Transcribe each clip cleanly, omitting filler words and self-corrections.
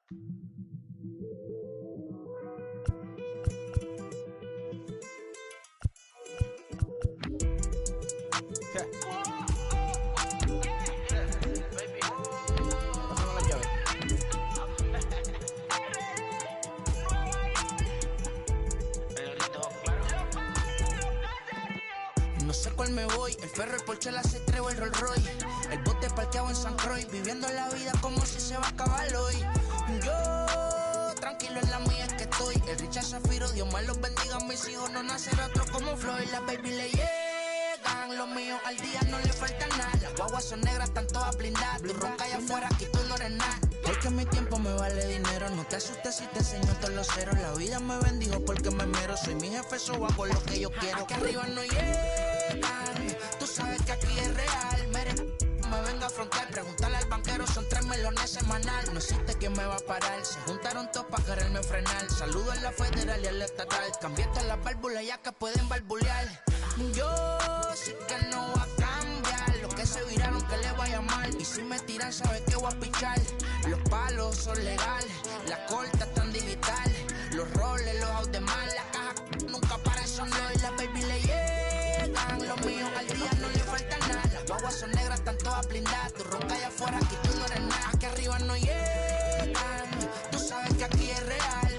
No sé cuál me voy, el ferro, el Porsche, la C3 o el Rolls Royce. El bote parqueado en San Croix, viviendo la vida como si se va a acabar hoy. Yo, tranquilo en la mía es que estoy. El Richard Zafiro, Dios más los bendiga, mis hijos no nacerá otro como Floyd. Las baby le llegan, los míos al día no le falta nada. Las guaguas son negras, están todas blindadas. Tu ronca allá afuera, aquí tú no eres nada. Es que mi tiempo me vale dinero, no te asustes si te enseño todos los ceros. La vida me bendijo porque me mero, soy mi jefe, so hago lo que yo quiero. Aquí arriba no llegan, tú sabes que aquí es real. Me venga a afrontar, preguntarle al banquero, son 3 melones semanal. No existe quien me va a parar, se juntaron todos para quererme frenar. Saludo a la federal y a la estatal, cambié todas las válvulas ya que pueden barbulear. Yo sé que no va a cambiar, los que se viraron que le vaya mal. Y si me tiran sabe que voy a pichar. Los palos son legales, las cortas están digitales. Los roles, los out de mal, la caja nunca para son y las baby le llegan. Los míos al día no le falta nada. Las guaguas son negras, están todas blindadas. Tu ronca allá afuera, aquí tú no eres nada. Aquí arriba no llegan, tú sabes que aquí es real.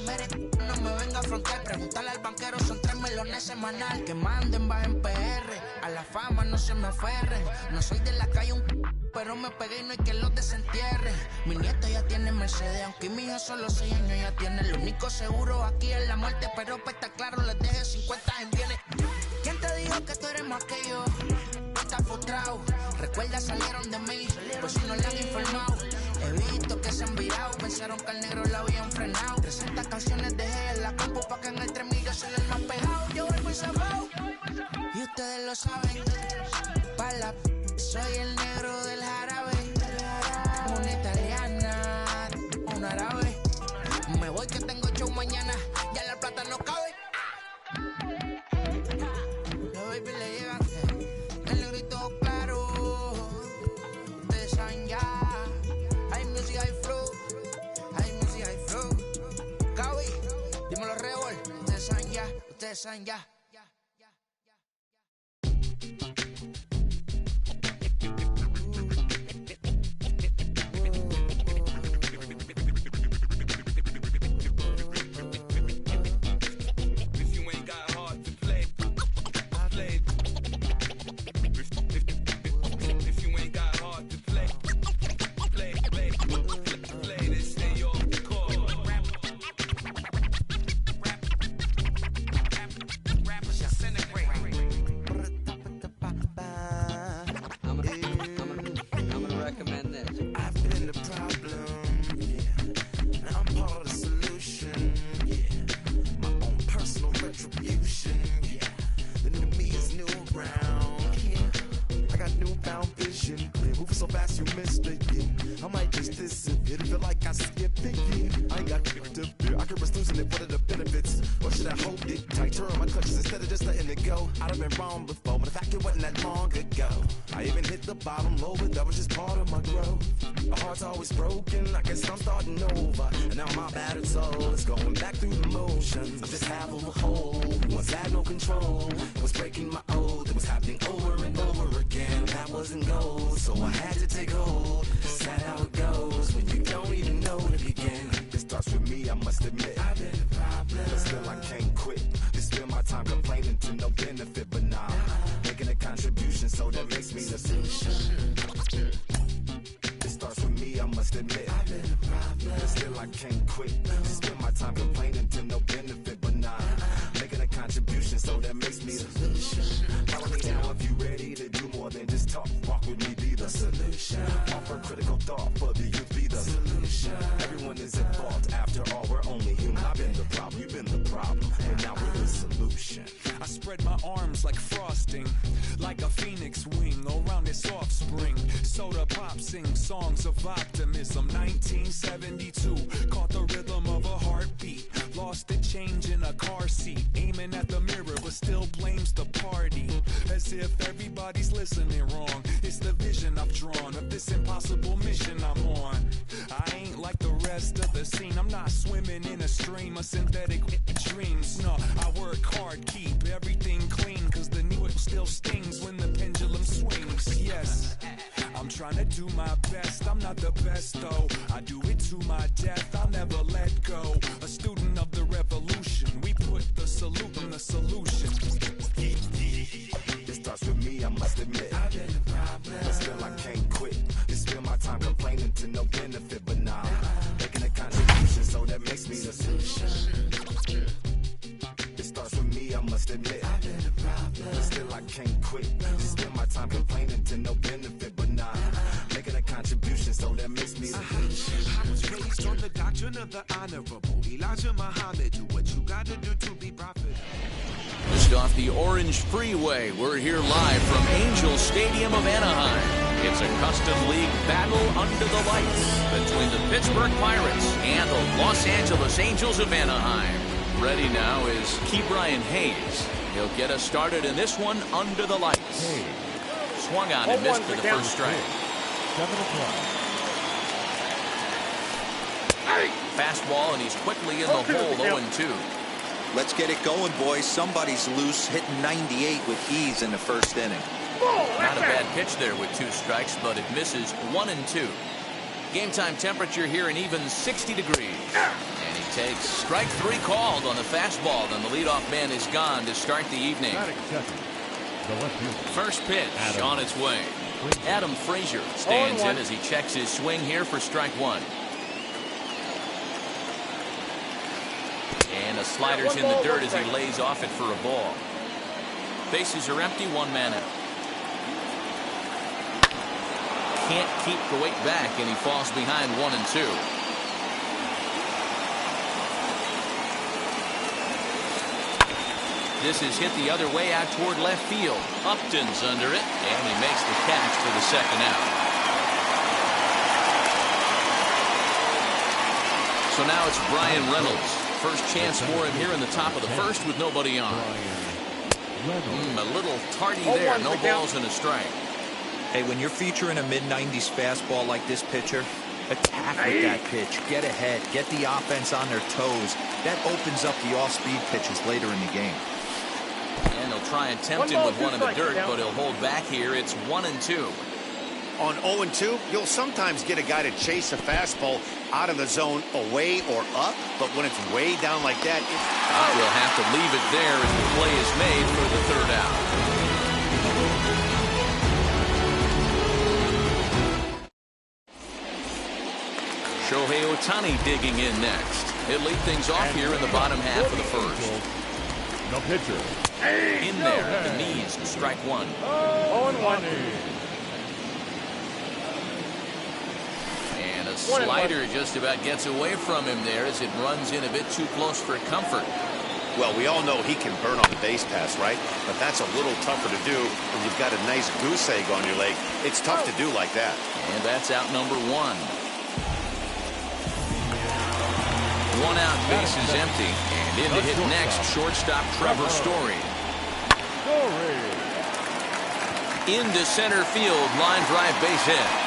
No me venga a afrontar, preguntarle al banquero, son 3 melones semanal. Que manden, bajen PR, a la fama no se me aferren. No soy de la calle pero me pegué y no hay que los desentierre. Mi nieto ya tiene Mercedes, aunque mi hija solo 6 años ya tiene. Lo único seguro aquí es la muerte, pero para estar claro les deje 50 en bienes. ¿Quién te dijo que tú eres más que yo? Tú estás frustrado, recuerda salieron de mí, por si no le han informado. He visto que se han virado, pensaron que al negro la habían frenado. 300 canciones dejé en la compu pa' que en el 3000 yo soy el más pegado. Yo voy muy zafado, y ustedes lo saben. Pa' la soy el negro del jarabe. Una italiana, un árabe. Me voy que tengo show mañana, ya la plata no cabe. Los baby le llegan, el negrito claro. Ustedes saben ya. Hay music, hay flow. Hay music, hay flow. Cabi, dímelo Rebol. Ustedes saben ya, ustedes saben ya. Songs of optimism, 1972. Caught the rhythm of a heartbeat. Lost the change in a car seat. Aiming at the mirror, but still blames the party. As if everybody's listening wrong. It's the vision I've drawn of this impossible mission I'm on. I ain't like the rest. best of the scene. I'm not swimming in a stream of synthetic dreams. No, I work hard, keep everything clean, cause the needle still stings when the pendulum swings. Yes, I'm trying to do my best. I'm not the best though, I do it to my death. I'll never let go. A student of the revolution, we put the salute in the solution. It starts with me, I must admit. I've been a problem, but still I can't quit. It's spend my time complaining to no benefit, but nah, making a contribution, so that makes me the solution. It starts with me, I must admit. I've been a problem, but still I can't quit. Just spend my time complaining to no benefit, but nah, making a contribution, so that makes me the solution. I was raised on the doctrine of the honorable Elijah Muhammad. Do what you gotta do to be profitable. Just off the Orange Freeway, we're here live from Angel Stadium of Anaheim. It's a custom league battle under the lights between the Pittsburgh Pirates and the Los Angeles Angels of Anaheim. Ready now is Ke'Bryan Hayes. He'll get us started in this one under the lights. Swung on and missed for the first strike. 7 o'clock. Fastball, and he's quickly in the hole, 0-2. Let's get it going, boys. Somebody's loose, hitting 98 with ease in the first inning. Not a bad pitch there with 2 strikes, but it misses 1-2. Game time temperature here an even 60 degrees. And he takes strike 3 called on the fastball. Then the leadoff man is gone to start the evening. First pitch on its way. Adam Frazier stands in as he checks his swing here for strike 1. And a slider's in the dirt as he lays off it for a ball. Bases are empty, 1 man out. Can't keep the weight back, and he falls behind 1-2. This is hit the other way out toward left field. Upton's under it, and he makes the catch for the second out. So now it's Brian Reynolds. First chance for him here in the top of the first with nobody on. A little tardy there. No balls and a strike. Hey, when you're featuring a mid-90s fastball like this pitcher, attack with that pitch. Get ahead. Get the offense on their toes. That opens up the off-speed pitches later in the game. And they'll try and tempt him with one in the dirt, but he'll hold back here. It's 1-2. On 0-2, you'll sometimes get a guy to chase a fastball out of the zone away or up, but when it's way down like that, we'll have to leave it there as the play is made for the third out. Shohei Ohtani digging in next. He'll lead things off here in the bottom half of the first. The pitcher. In there at the knees, strike 1. 0-1. And a slider just about gets away from him there as it runs in a bit too close for comfort. well, we all know he can burn on the base pass, right? But that's a little tougher to do when you've got a nice goose egg on your leg. It's tough to do like that. And that's out number 1. 1 out, base is empty. And in to hit next, shortstop Trevor Story. Into center field, line drive, base hit.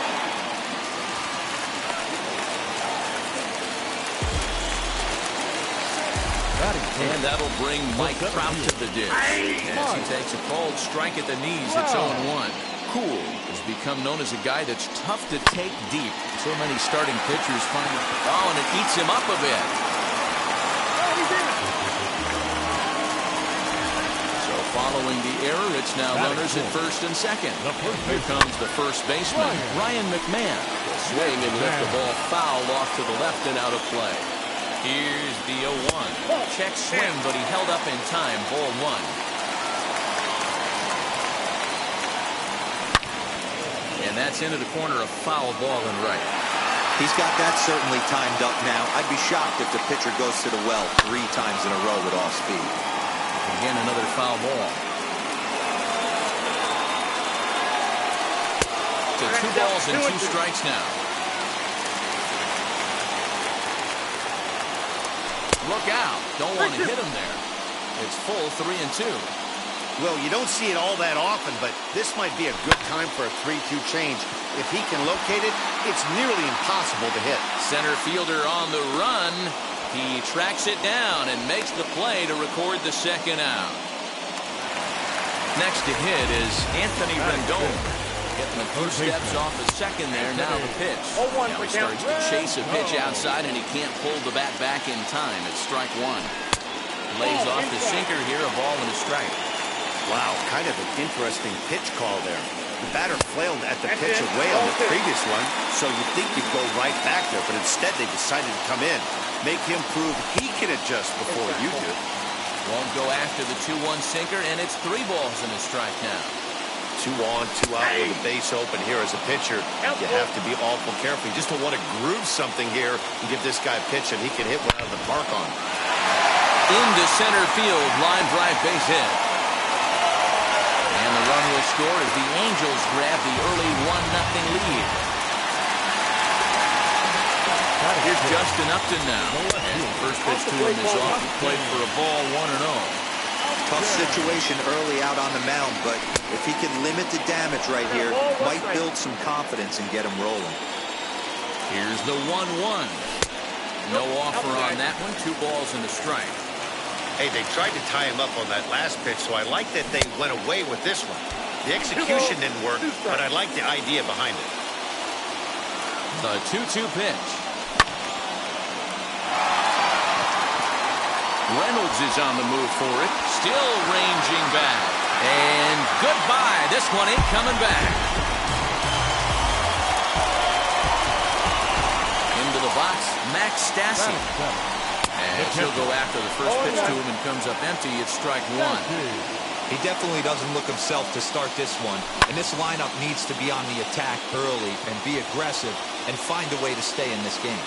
And that'll bring Mike Trout to the dish as he takes a called strike at the knees. It's 0-1. Cool has become known as a guy that's tough to take deep. So many starting pitchers find it. Oh, and it eats him up a bit. So following the error, it's now runners at first and second. Here comes the first baseman, Ryan McMahon. Swing and lift the ball foul off to the left and out of play. Here's the 0-1. Check swing, but he held up in time. Ball 1. And that's into the corner, a foul ball and right. He's got that certainly timed up now. I'd be shocked if the pitcher goes to the well 3 times in a row with off speed. Again, another foul ball. So 2 balls and 2 strikes now. Look out. Don't want to hit him there. It's full 3-2. Well, you don't see it all that often, but this might be a good time for a 3-2 change. If he can locate it, it's nearly impossible to hit. Center fielder on the run. He tracks it down and makes the play to record the second out. Next to hit is Anthony Rendon. Getting the 2 steps off the second there. Now the pitch. Now he starts to chase a pitch outside, and he can't pull the bat back in time. It's strike 1. Lays off the sinker here, a ball and a strike. Wow, kind of an interesting pitch call there. The batter flailed at the pitch away on the previous one, so you'd think you'd go right back there, but instead they decided to come in, make him prove he can adjust before you do. Won't go after the 2-1 sinker, and it's 3 balls and a strike now. 2 on, 2 out with a base open here as a pitcher. You have to be awful careful. You just don't want to groove something here and give this guy a pitch and he can hit one out of the park on. Into center field, line drive base hit. And the run will score as the Angels grab the early 1-0 lead. Here's Justin Upton now. And the first pitch to him is off the plate for a ball, 1-0. Tough situation early out on the mound, but if he can limit the damage right here, might build some confidence and get him rolling. Here's the 1-1. No offer on that one. 2 balls and a strike. Hey, they tried to tie him up on that last pitch, so I like that they went away with this one. The execution didn't work, but I like the idea behind it. The 2-2 pitch. Reynolds is on the move for it. Still ranging back. And goodbye. This one ain't coming back. Into the box, Max Stassi. And he'll go after the first pitch to him and comes up empty. It's strike 1. He definitely doesn't look himself to start this one. And this lineup needs to be on the attack early and be aggressive and find a way to stay in this game.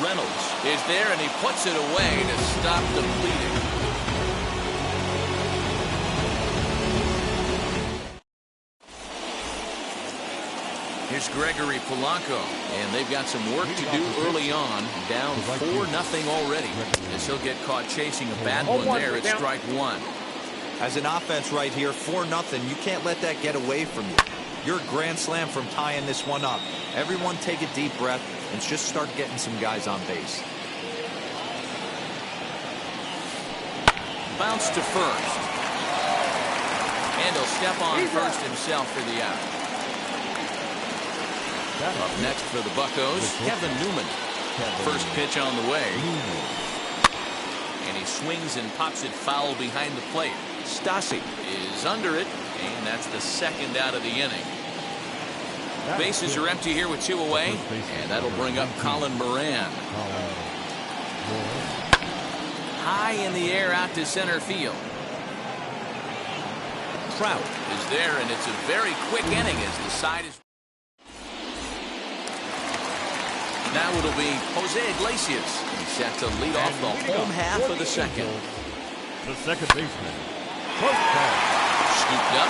Reynolds is there, and he puts it away to stop the bleeding. Here's Gregory Polanco, and they've got some work to do early on. Down 4-0 already. As he'll get caught chasing a bad one there at strike 1. As an offense right here, 4-0, you can't let that get away from you. You're a grand slam from tying this one up. Everyone take a deep breath and just start getting some guys on base. Bounce to first. And he'll step on first himself for the out. Up next for the Buccos, Kevin Newman. First pitch on the way. And he swings and pops it foul behind the plate. Stassi is under it, and that's the second out of the inning. Bases are empty here with 2 away, and that'll bring up Colin Moran. High in the air out to center field. Trout is there, and it's a very quick inning as the side is. Now it'll be Jose Iglesias. He's set to lead off the home half of the second. The second baseman. Scooped up.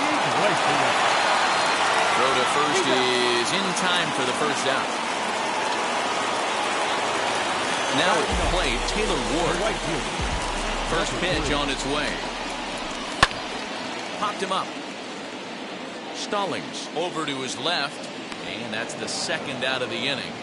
Throw to first is in time for the first out. Now at the plate, Taylor Ward. First pitch on its way. Popped him up. Stallings over to his left, and that's the second out of the inning.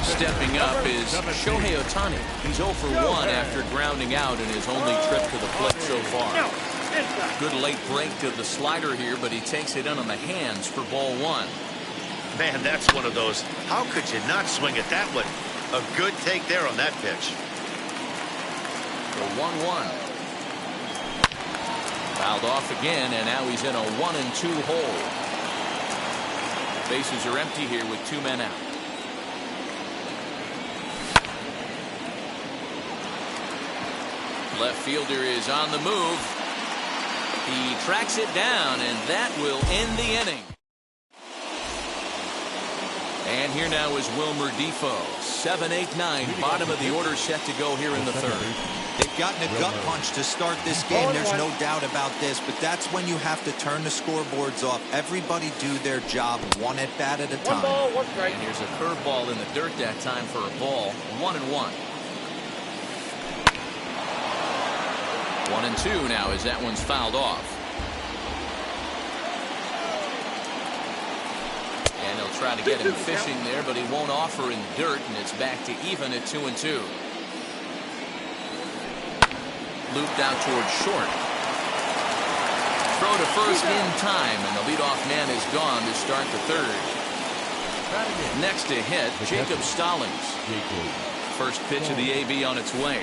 Stepping up is Shohei Ohtani. He's 0 for 1 after grounding out in his only trip to the plate so far. Good late break to the slider here, but he takes it in on the hands for ball 1. Man, that's one of those. How could you not swing at that one? A good take there on that pitch. The 1-1. Fouled off again, and now he's in a 1-2 hole. Bases are empty here with 2 men out. Left fielder is on the move. He tracks it down, and that will end the inning. And here now is Wilmer Defoe. 7-8-9, bottom of the order set to go here in the third. They've gotten a gut punch to start this game. There's no doubt about this, but that's when you have to turn the scoreboards off. Everybody do their job 1 at bat at a time. And here's a curveball in the dirt that time for a ball. 1-1. 1-2 now as that one's fouled off. And he'll try to get him fishing there, but he won't offer in dirt, and it's back to even at 2-2. Looped out towards short. Throw to first in time, and the leadoff man is gone to start the third. Next to hit, Jacob Stallings. First pitch of the AB on its way.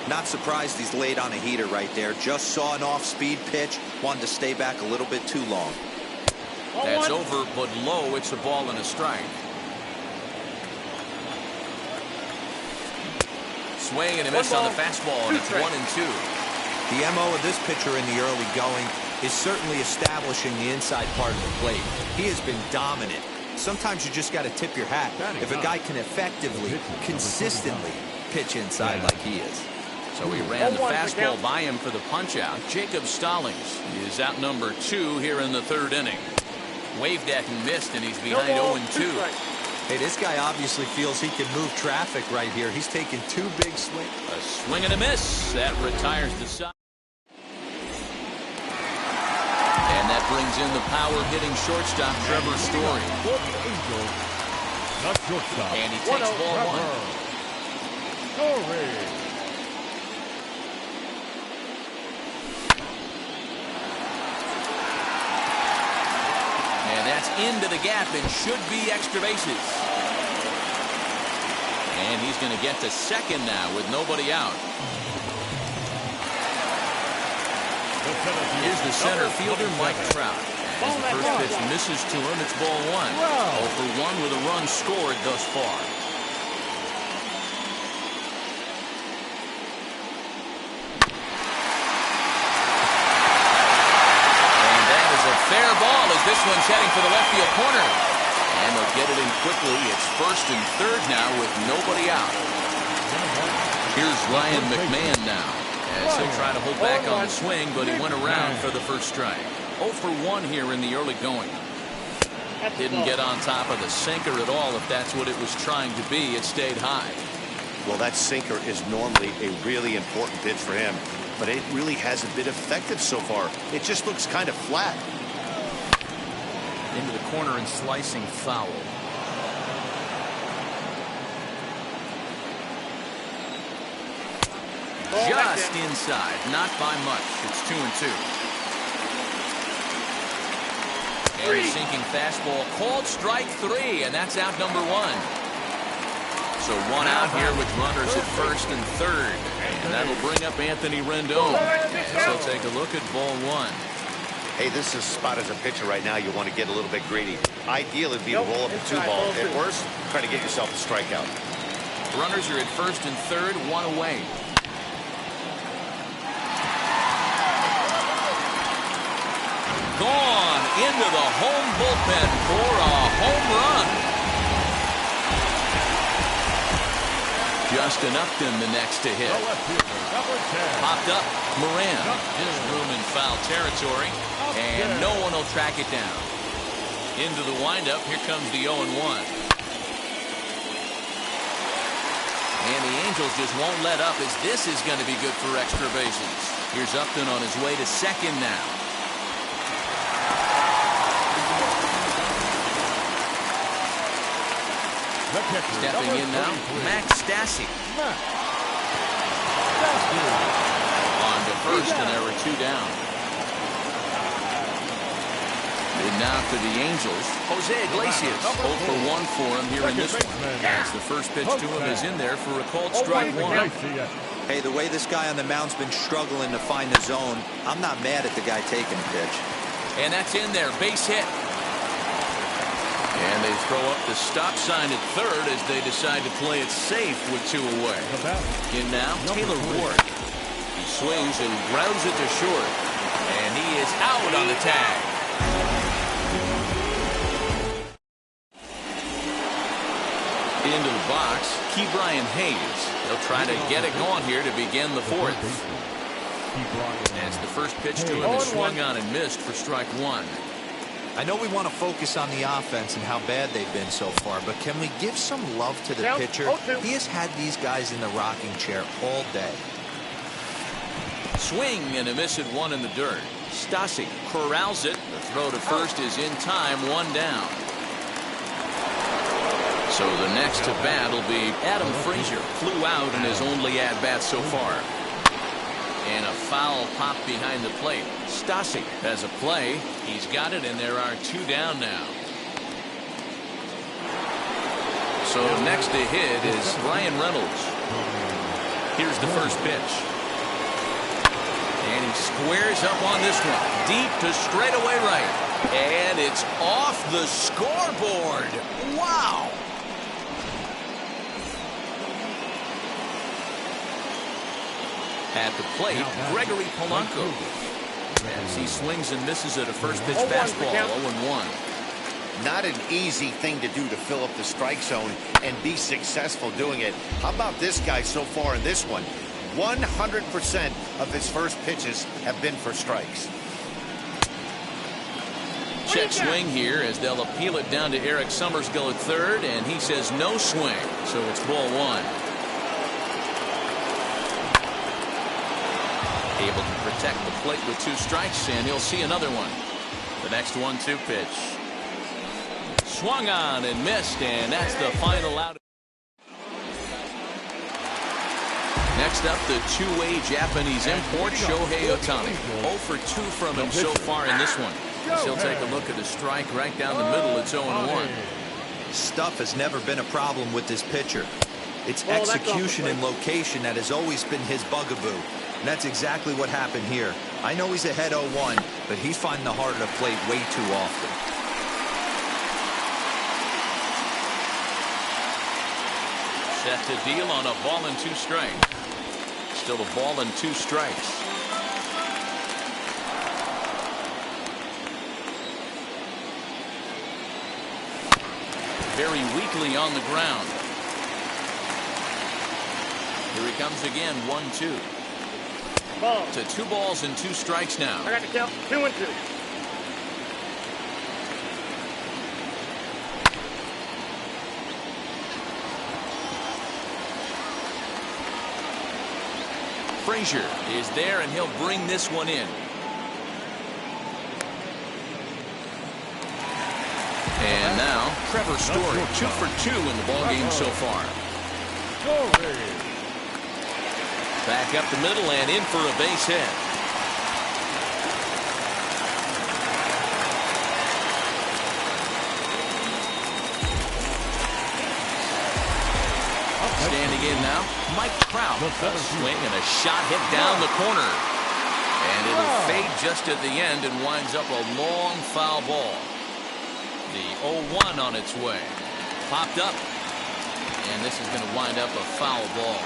Not surprised he's laid on a heater right there. Just saw an off-speed pitch. Wanted to stay back a little bit too long. That's over, but low. It's a ball and a strike. Swing and a miss on the fastball, and it's 1-2. The MO of this pitcher in the early going is certainly establishing the inside part of the plate. He has been dominant. Sometimes you just got to tip your hat if a guy can effectively, consistently pitch inside like he is. So he ran the fastball by him for the punch-out. Jacob Stallings is out number 2 here in the third inning. Waved at and missed, and he's behind 0-2. Hey, this guy obviously feels he can move traffic right here. He's taking 2 big swings. A swing and a miss. That retires the side. And that brings in the power-hitting shortstop, Trevor Story. And he takes ball 1. Story. That's into the gap and should be extra bases. And he's going to get to second now with nobody out. Here's the center fielder, Mike Trout. As the first pitch misses to him, it's ball 1. 0 for 1 with a run scored thus far. Fair ball as this one's heading for the left field corner. And they'll get it in quickly. It's first and third now with nobody out. Here's Ryan McMahon now as he'll try to hold back on the swing, but he went around for the first strike. 0 for 1 here in the early going. Didn't get on top of the sinker at all. If that's what it was trying to be, it stayed high. Well, that sinker is normally a really important pitch for him, but it really hasn't been effective so far. It just looks kind of flat. Into the corner and slicing foul. Just inside, not by much. It's 2-2. And a sinking fastball called strike 3, and that's out number 1. So 1 out here with runners at first and third, and that'll bring up Anthony Rendon. So take a look at ball 1. Hey, this is a spot as a pitcher right now. You want to get a little bit greedy. Ideal would be to roll up a 2-ball. At worst, try to get yourself a strikeout. Runners are at first and third, 1 away. Gone into the home bullpen for a home run. Justin Upton the next to hit. Popped up Moran. His room in foul territory. And no one will track it down. Into the windup. Here comes the 0-1. And the Angels just won't let up as this is going to be good for extra bases. Here's Upton on his way to second now. Stepping in now, Max Stassi. On to first, and there were 2 down. And now for the Angels, Jose Iglesias. 0 for 1 for him here in this one. As the first pitch to him is in there for a called strike 1. Hey, the way this guy on the mound's been struggling to find the zone, I'm not mad at the guy taking a pitch. And that's in there, base hit. And they throw up the stop sign at third as they decide to play it safe with 2 away. In now, Taylor Ward. He swings and grounds it to short. And he is out on the tag. Into the box, Ke'Bryan Hayes. They'll try to get it going here to begin the 4th. As the first pitch to him is swung on and missed for strike 1. I know we want to focus on the offense and how bad they've been so far, but can we give some love to the pitcher? He has had these guys in the rocking chair all day. Swing and a miss at one in the dirt. Stasi corrals it. The throw to first is in time, one down. So the next to bat will be Adam Frazier. Flew out in his only at-bat so far. And a foul pop behind the plate. Stasi has a play. He's got it, and there are two down now. So next to hit is Ryan Reynolds. Here's the first pitch. And he squares up on this one. Deep to straightaway right. And it's off the scoreboard. Wow. At the plate, Gregory Polanco. As he swings and misses at a first pitch fastball, 0-1. Not an easy thing to do to fill up the strike zone and be successful doing it. How about this guy so far in this one? 100% of his first pitches have been for strikes. Check swing here as they'll appeal it down to Eric Summerskill at third, and he says no swing, so it's ball one. Able to protect the plate with two strikes, and he'll see another one. The next 1-2 pitch. Swung on and missed, and that's the final out. Next up, the two-way Japanese import, Shohei Ohtani. 0 for 2 from him so far in this one. As he'll take a look at the strike right down the middle. It's 0-1. Stuff has never been a problem with this pitcher. It's execution and location that has always been his bugaboo. And that's exactly what happened here. I know he's ahead 0-1, but he's finding the heart of the plate way too often. Set to deal on a ball and 2 strikes. Still a ball and 2 strikes. Very weakly on the ground. Here he comes again, 1-2. Ball. To 2 balls and 2 strikes now. I got the count. 2-2. Frazier is there, and he'll bring this one in. And now Trevor Story, 2 for 2 in the ballgame so far. Back up the middle and in for a base hit. Standing in now, Mike Trout. A swing and a shot hit down the corner. And it'll fade just at the end and winds up a long foul ball. The 0-1 on its way. Popped up. And this is going to wind up a foul ball.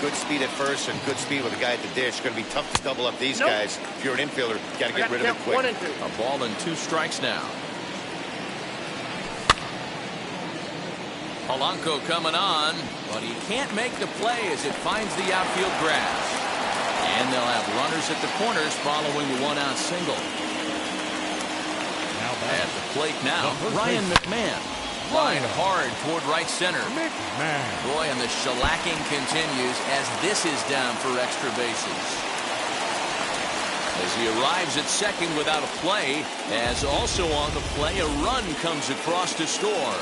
Good speed at first and good speed with the guy at the dish. It's going to be tough to double up these guys. If you're an infielder, you got to get rid of it quick. 1-2. A ball and 2 strikes now. Polanco coming on, but he can't make the play as it finds the outfield grass. And they'll have runners at the corners following the 1-out single. At the plate now, Ryan McMahon. Line hard toward right center. Boy, and the shellacking continues as this is down for extra bases. As he arrives at second without a play, as also on the play, a run comes across to score.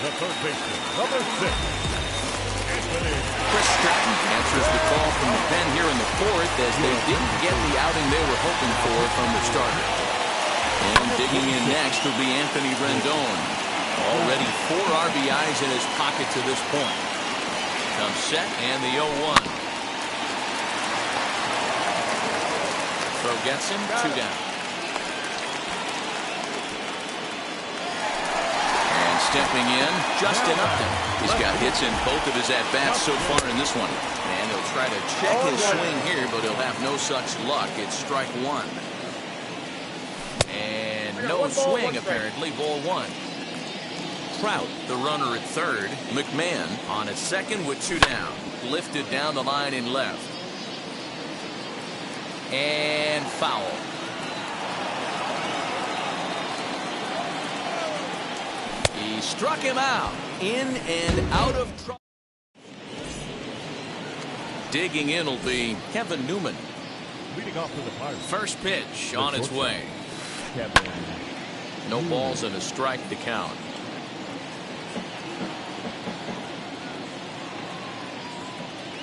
The third baseman, number 6. Chris Stratton answers the call from the pen here in the 4th as they didn't get the outing they were hoping for from the starter. And digging in next will be Anthony Rendon. Already 4 RBIs in his pocket to this point. Comes set and the 0-1. Throw gets him, 2 down. And stepping in, Justin Upton. He's got hits in both of his at-bats so far in this one. And he'll try to check his swing here, but he'll have no such luck. It's strike 1. And no swing, apparently, ball 1. Trout, the runner at third. McMahon on at second with 2 down. Lifted down the line in left. And foul. Struck him out. In and out of trouble. Digging in will be Kevin Newman. Leading off for the Pirates. First pitch on its way. No balls and a strike to count.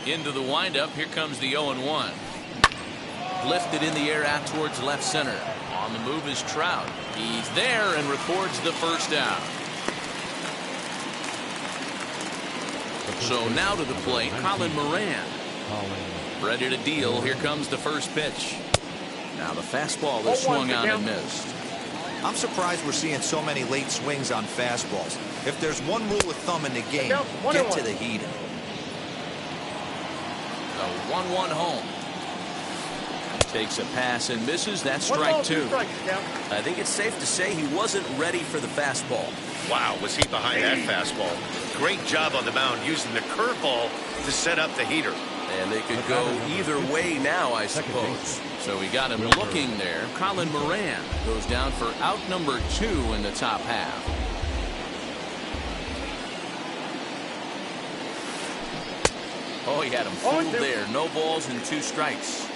Into the windup. Here comes the 0-1. Lifted in the air out towards left center. On the move is Trout. He's there and records the first out. So now to the plate, Colin Moran. Ready to deal. Here comes the first pitch. Now the fastball is swung on and missed. I'm surprised we're seeing so many late swings on fastballs. If there's one rule of thumb in the game, get to the heater. The 1-1 home. Takes a pass and misses. That's strike two. I think it's safe to say he wasn't ready for the fastball. Wow, was he behind that fastball? Great job on the mound using the curveball to set up the heater. And they could go either way now, I suppose. So we got him looking there. Colin Moran goes down for out number 2 in the top half. Oh, he had him fooled there. No balls and 2 strikes.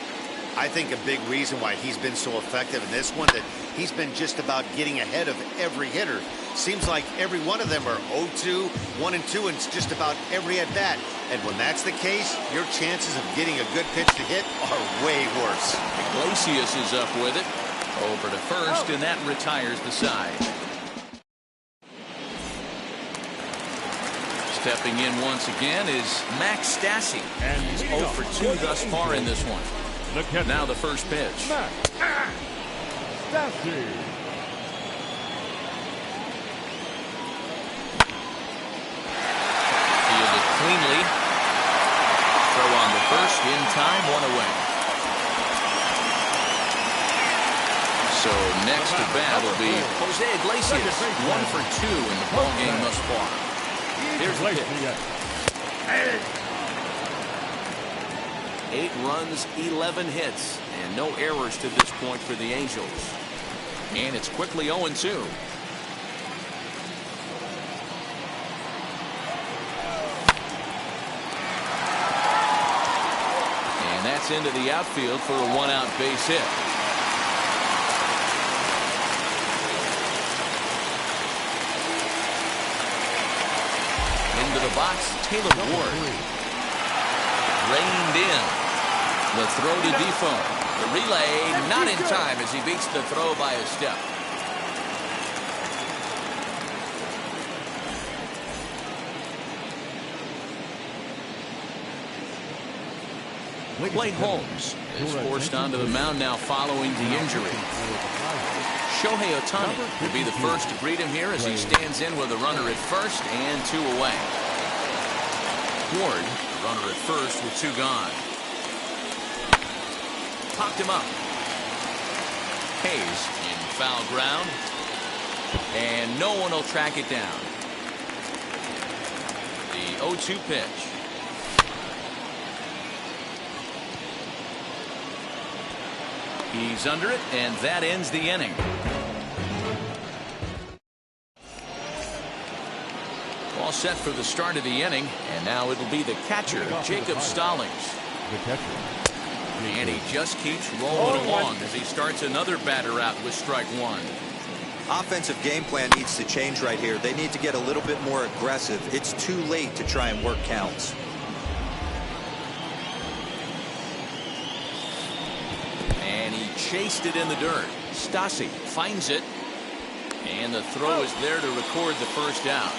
I think a big reason why he's been so effective in this one, that he's been just about getting ahead of every hitter. Seems like every one of them are 0-2, 1-2, and it's just about every at bat. And when that's the case, your chances of getting a good pitch to hit are way worse. Iglesias is up with it. Over to first, and that retires the side. Stepping in once again is Max Stassi. And he's 0 for 2 thus far in this one. Now the first pitch. Stassi. Fielded cleanly. Throw on the first, in time, 1 away. So next to bat will be Jose Iglesias. 1 for 2 in the ballgame thus far. Here's the pitch. 8 runs, 11 hits, and no errors to this point for the Angels. And it's quickly 0-2. And that's into the outfield for a 1-out base hit. Into the box, Taylor Ward. Reined in. The throw to Defoe. The relay not in time as he beats the throw by a step. Clay Holmes is forced onto the mound now following the injury. Shohei Ohtani will be the first to greet him here as he stands in with a runner at first and 2 away. Ward, runner at first with 2 gone. Popped him up. Hayes in foul ground. And no one will track it down. The 0-2 pitch. He's under it, and that ends the inning. All set for the start of the inning, and now it'll be the catcher, Jacob Stallings. The catcher. And he just keeps rolling along as he starts another batter out with strike 1. Offensive game plan needs to change right here. They need to get a little bit more aggressive. It's too late to try and work counts. And he chased it in the dirt. Stassi finds it. And the throw is there to record the first down.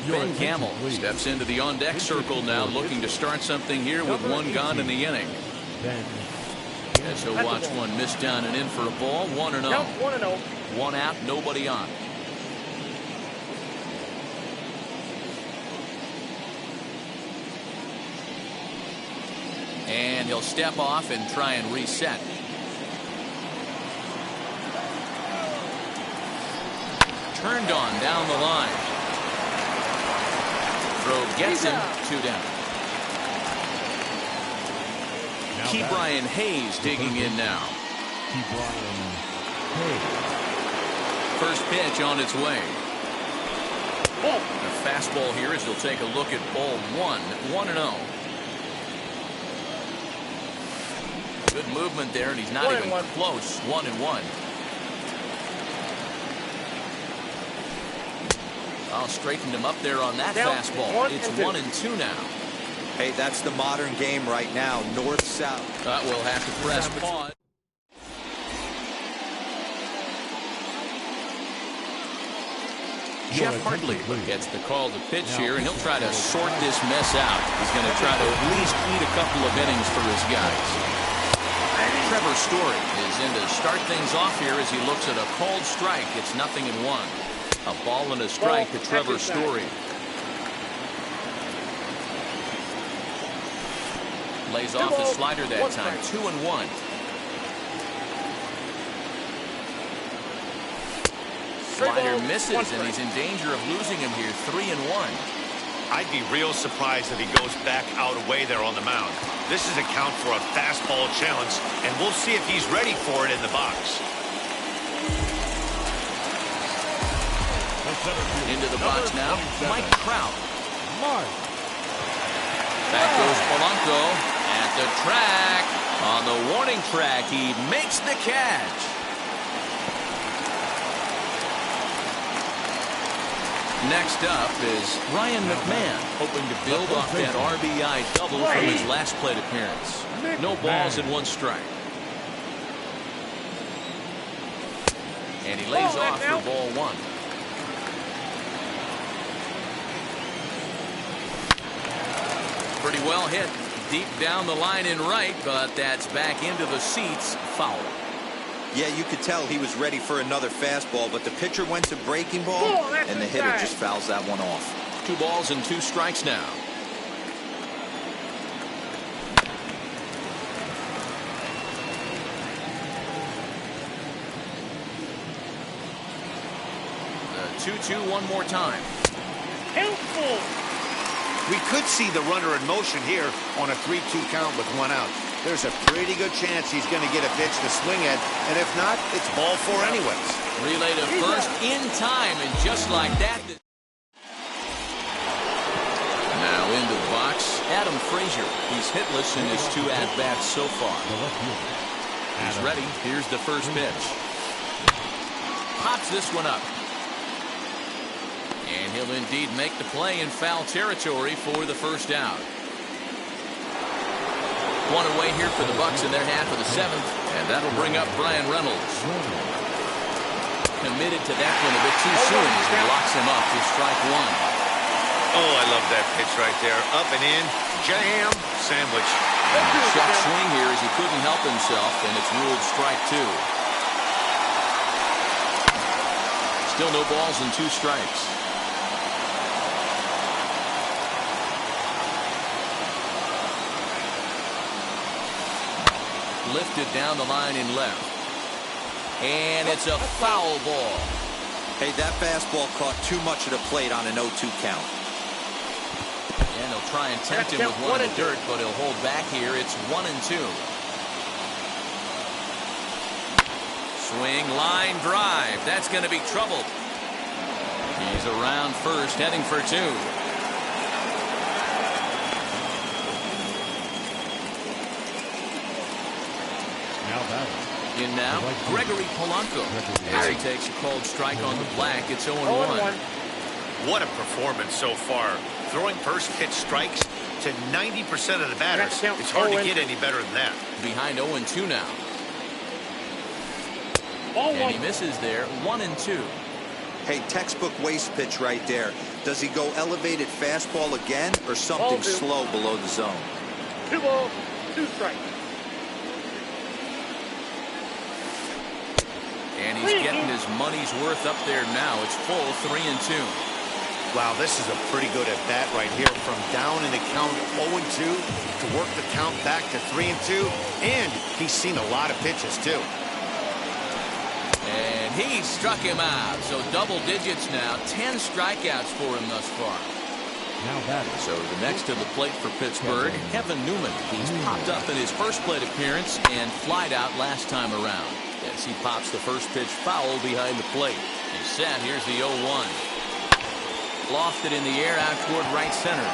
Ben Gamble steps into the on-deck circle now, looking to start something here with 1 gone in the inning. As he'll watch one miss down and in for a ball. 1-0. 1 out, nobody on. And he'll step off and try and reset. Turned on down the line. Throw gets him. 2 down. Key Brian Hayes digging in now. Key Brian Hayes. First pitch on its way. A fastball here as he'll take a look at ball 1, 1-0. Good movement there, and he's not even close. 1-1. I'll straighten him up there on that fastball. It's 1-2 now. Hey, that's the modern game right now, north-south. We'll have to press pause. Jeff Hartley gets the call to pitch here, and he'll try to sort this mess out. He's going to try to at least eat a couple of innings for his guys. Trevor Story is in to start things off here as he looks at a called strike. It's 0-1. A ball and a strike to Trevor Story. Lays off the slider that time. 2-1. Slider misses, and he's in danger of losing him here. 3-1. I'd be real surprised if he goes back out away there on the mound. This is a count for a fastball challenge, and we'll see if he's ready for it in the box. Into the box now, Mike Trout. Back goes Polanco at the track. On the warning track, he makes the catch. Next up is Ryan McMahon, hoping to build off that RBI double from his last plate appearance. No balls and 1 strike. And he lays off for ball 1. Pretty well hit deep down the line in right, but that's back into the seats. Foul. Yeah, you could tell he was ready for another fastball, but the pitcher went to breaking ball, and the hitter just fouls that one off. 2 balls and 2 strikes now. The 2-2 one more time. Helpful. We could see the runner in motion here on a 3-2 count with 1 out. There's a pretty good chance he's going to get a pitch to swing at, and if not, it's ball 4 anyways. Relay to first in time, and just like that. Now into the box, Adam Frazier. He's hitless in his 2 at-bats so far. He's ready. Here's the first pitch. Pops this one up. And he'll indeed make the play in foul territory for the first out. 1 away here for the Bucks in their half of the 7th, and that'll bring up Brian Reynolds. Committed to that one a bit too soon as he locks him up to strike 1. Oh, I love that pitch right there. Up and in, jam, sandwich. Check swing here as he couldn't help himself, and it's ruled strike 2. Still no balls and 2 strikes. Lifted down the line in left. And it's a foul ball. Hey, that fastball caught too much of the plate on an 0-2 count. And he'll try and tempt him with one in the dirt, but he'll hold back here. It's 1-2. Swing, line drive. That's going to be trouble. He's around first, heading for 2. In now, Gregory Polanco. As he takes a cold strike on the black, it's 0-1. What a performance so far. Throwing first pitch strikes to 90% of the batters. It's hard to get any better than that. Behind 0-2 now. And he misses there, 1-2. Hey, textbook waste pitch right there. Does he go elevated fastball again or something slow below the zone? 2 balls, 2 strikes. And he's getting his money's worth up there now. It's full 3-2. Wow, this is a pretty good at bat right here. From down in the count 0-2 to work the count back to 3-2. And he's seen a lot of pitches too. And he struck him out. So double digits now. 10 strikeouts for him thus far. Now batting. So the next to the plate for Pittsburgh, Kevin Newman. He's popped up in his first plate appearance and flied out last time around. As he pops the first pitch foul behind the plate. He's set. Here's the 0-1. Lofted in the air out toward right center.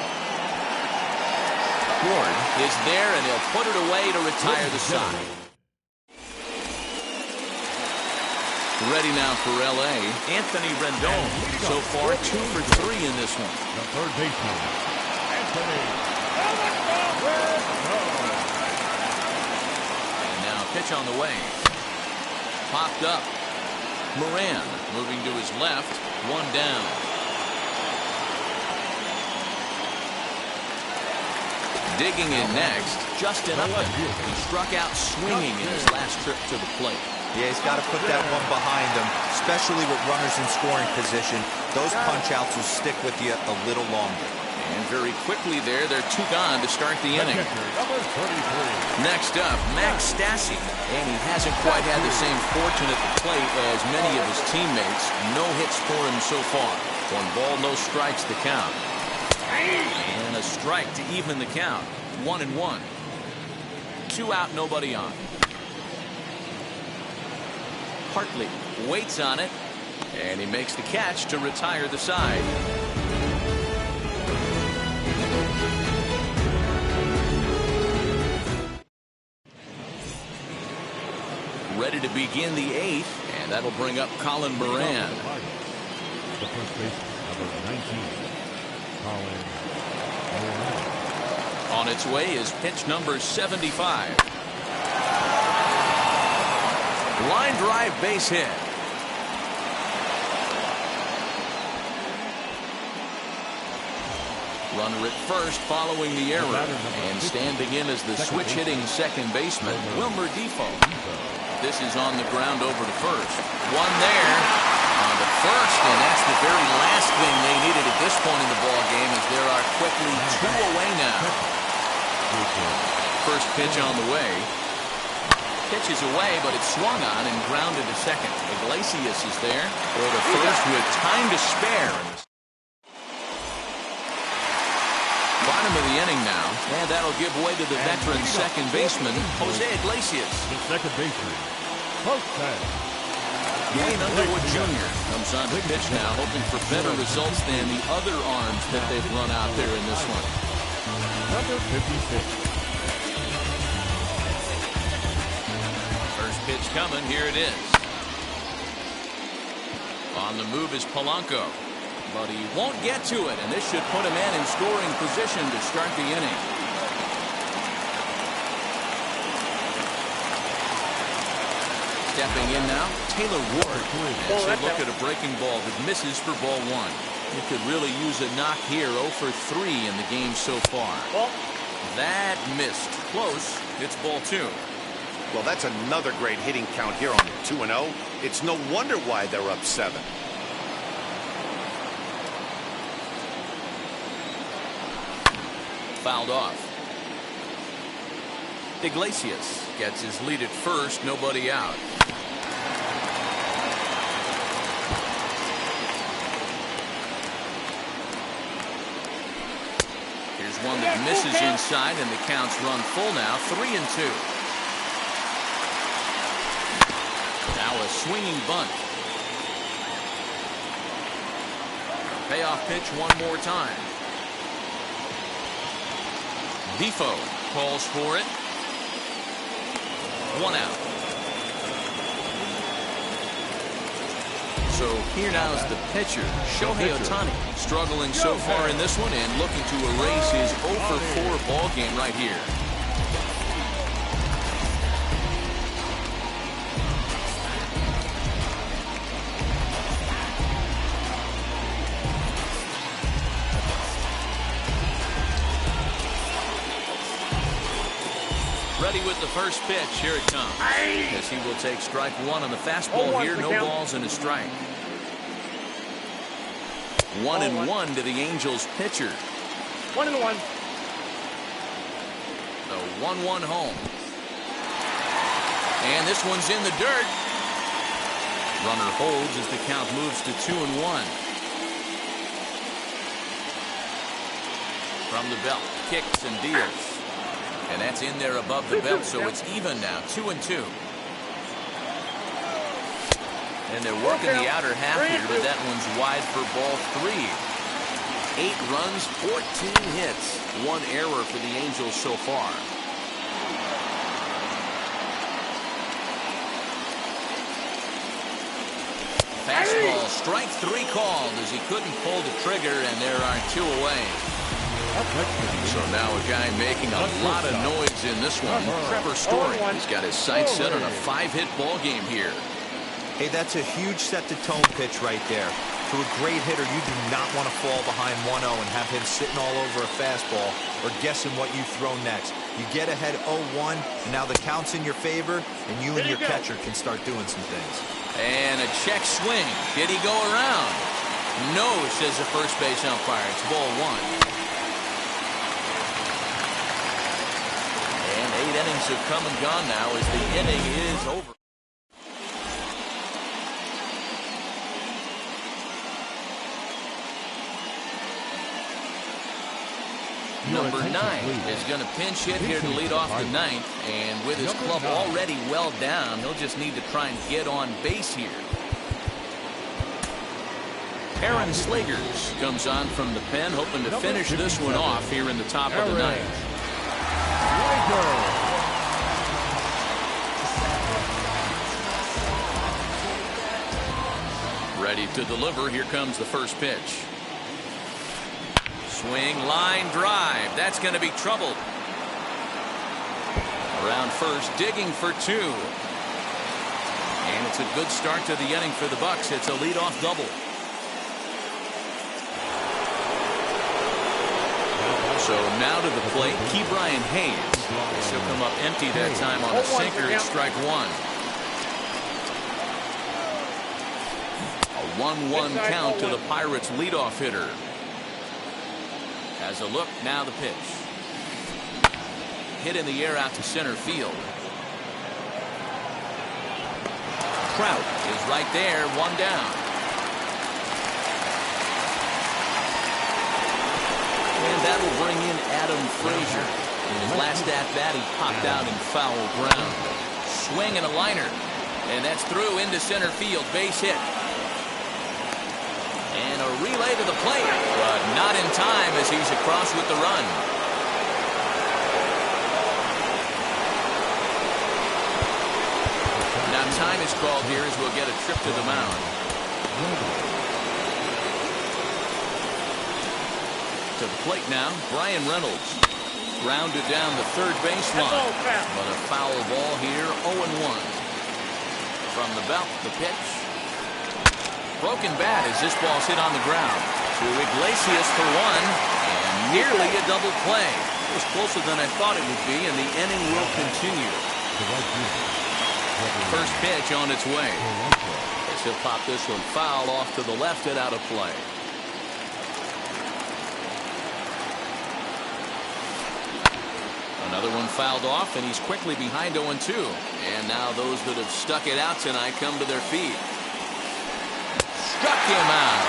Ward is there, and he'll put it away to retire the side. Ready now for L.A., Anthony Rendon. So far, 2 for 3 in this one. The third baseman, Anthony. And now pitch on the way. Popped up. Moran moving to his left. 1 down. Digging in next, Justin Upton. He struck out swinging in his last trip to the plate. Yeah, he's got to put that one behind him, especially with runners in scoring position. Those punch-outs will stick with you a little longer. And very quickly there, they're 2 gone to start the inning. Number 33. Next up, Max Stassi. And he hasn't quite had the same fortune at the plate as many of his teammates. No hits for him so far. 1 ball, no strikes the count. And a strike to even the count. 1-1. 2 out, nobody on. Hartley waits on it, and he makes the catch to retire the side. Ready to begin the 8th, and that'll bring up Colin Moran. The first baseman, number 19, Colin Moran. On its way is pitch number 75. Line drive base hit. Runner at first following the error. And standing in as the switch-hitting second baseman, Wilmer Defoe. This is on the ground over to first. 1 there on the first, and that's the very last thing they needed at this point in the ball game, as there are quickly 2 away now. First pitch on the way. Pitch is away, but it's swung on and grounded to second. Iglesias is there for the first with time to spare. Bottom of the inning now, and that'll give way to the veteran second baseman, Jose Iglesias. The second baseman, Jose. Wayne Underwood Jr. comes on the pitch now, hoping for better results than the other arms that they've run out there in this one. Number 56. Pitch coming, here it is. On the move is Polanco, but he won't get to it, and this should put a man in scoring position to start the inning. Stepping in now, Taylor Ward. As they look at a breaking ball that misses for ball 1. It could really use a knock here. 0 for 3 in the game so far. That missed. Close. It's ball 2. Well, that's another great hitting count here on the 2-0. It's no wonder why they're up 7. Fouled off. Iglesias gets his lead at first, nobody out. Here's one that misses inside, and the count's run full now, 3-2. Now a swinging bunt. Payoff pitch 1 more time. Defoe calls for it. 1 out. So here now is the pitcher, Shohei Ohtani, struggling so far in this one and looking to erase his 0 for 4 ball game right here. Ready with the first pitch. Here it comes. As he will take strike 1 on the fastball here. No balls and a strike. 1-1 to the Angels pitcher. 1-1. The 1-1 home. And this one's in the dirt. Runner holds as the count moves to 2-1. From the belt, kicks and deals. And that's in there above the belt, so it's even now, 2-2. And they're working the outer half here, but that one's wide for ball 3. 8 runs, 14 hits. 1 error for the Angels so far. Fastball, strike 3 called as he couldn't pull the trigger, and there are 2 away. So now a guy making a lot of noise in this one, Trevor Story. He's got his sights set on a 5-hit ball game here. Hey, that's a huge set-the-tone pitch right there. To a great hitter, you do not want to fall behind 1-0 and have him sitting all over a fastball or guessing what you throw next. You get ahead 0-1, and now the count's in your favor, and you and your catcher can start doing some things. And a check swing. Did he go around? No, says the first base umpire. It's ball 1. And 8 innings have come and gone now as the inning is over. Number 9 is going to pinch hit here to lead off the 9th, and with his club already well down, he'll just need to try and get on base here. Aaron Slagers comes on from the pen, hoping to finish this one off here in the top of the 9th. Ready to deliver. Here comes the first pitch. Swing, line drive. That's going to be trouble. Around first, digging for 2. And it's a good start to the inning for the Bucks. It's a leadoff double. So now to the plate, Ke'Bryan Hayes. He'll come up empty that time on a sinker at strike 1. A 1-1 count to the Pirates' leadoff hitter. Has a look, now the pitch. Hit in the air out to center field. Trout is right there, 1 down. And that'll bring in Adam Frazier. In his last at-bat, he popped out in foul ground. Swing and a liner. And that's through into center field, base hit. And a relay to the plate, but not in time as he's across with the run. Now time is called here as we'll get a trip to the mound. To the plate now, Brian Reynolds. Grounded down the third baseline. But a foul ball here, 0-1. From the belt, the pitch. Broken bat as this ball's hit on the ground. To Iglesias for 1, and nearly a double play. It was closer than I thought it would be, and the inning will continue. First pitch on its way. As he'll pop this one foul off to the left and out of play. Another one fouled off, and he's quickly behind 0-2. And now those that have stuck it out tonight come to their feet. Struck him out.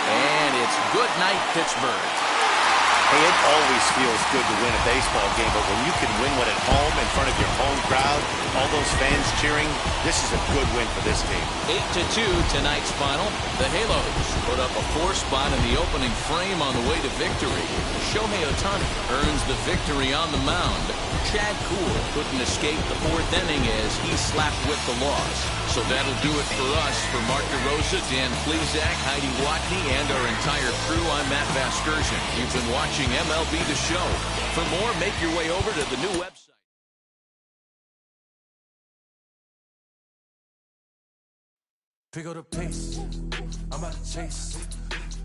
And it's good night, Pittsburgh. Hey, it always feels good to win a baseball game, but when you can win one at home in front of your home crowd, all those fans cheering, this is a good win for this team. 8-2 tonight's final. The Halos put up a 4 spot in the opening frame on the way to victory. Shohei Ohtani earns the victory on the mound. Chad Kuhl couldn't escape the 4th inning as he slapped with the loss. So that'll do it for us. For Mark DeRosa, Dan Plesac, Heidi Watney, and our entire crew, I'm Matt Vasgersian. You've been watching MLB The Show. For more, make your way over to the new website. Pick up the pace. I'm about to chase.